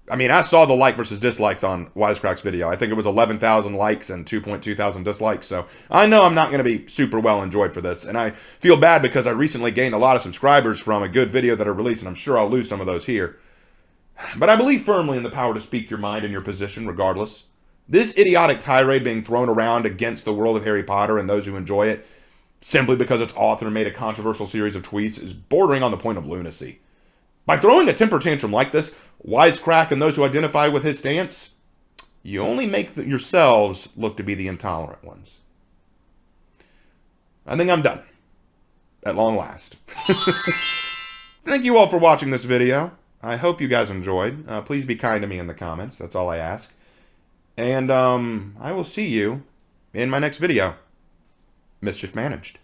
I mean, I saw the like versus dislikes on Wisecrack's video. I think it was 11,000 likes and 2.2 thousand dislikes, so I know I'm not going to be super well enjoyed for this, and I feel bad because I recently gained a lot of subscribers from a good video that I released, and I'm sure I'll lose some of those here. But I believe firmly in the power to speak your mind and your position regardless. This idiotic tirade being thrown around against the world of Harry Potter and those who enjoy it, simply because its author made a controversial series of tweets, is bordering on the point of lunacy. By throwing a temper tantrum like this, Wisecrack and those who identify with his stance, you only make yourselves look to be the intolerant ones. I think I'm done. At long last. Thank you all for watching this video. I hope you guys enjoyed. Please be kind to me in the comments. That's all I ask. And I will see you in my next video. Mischief managed.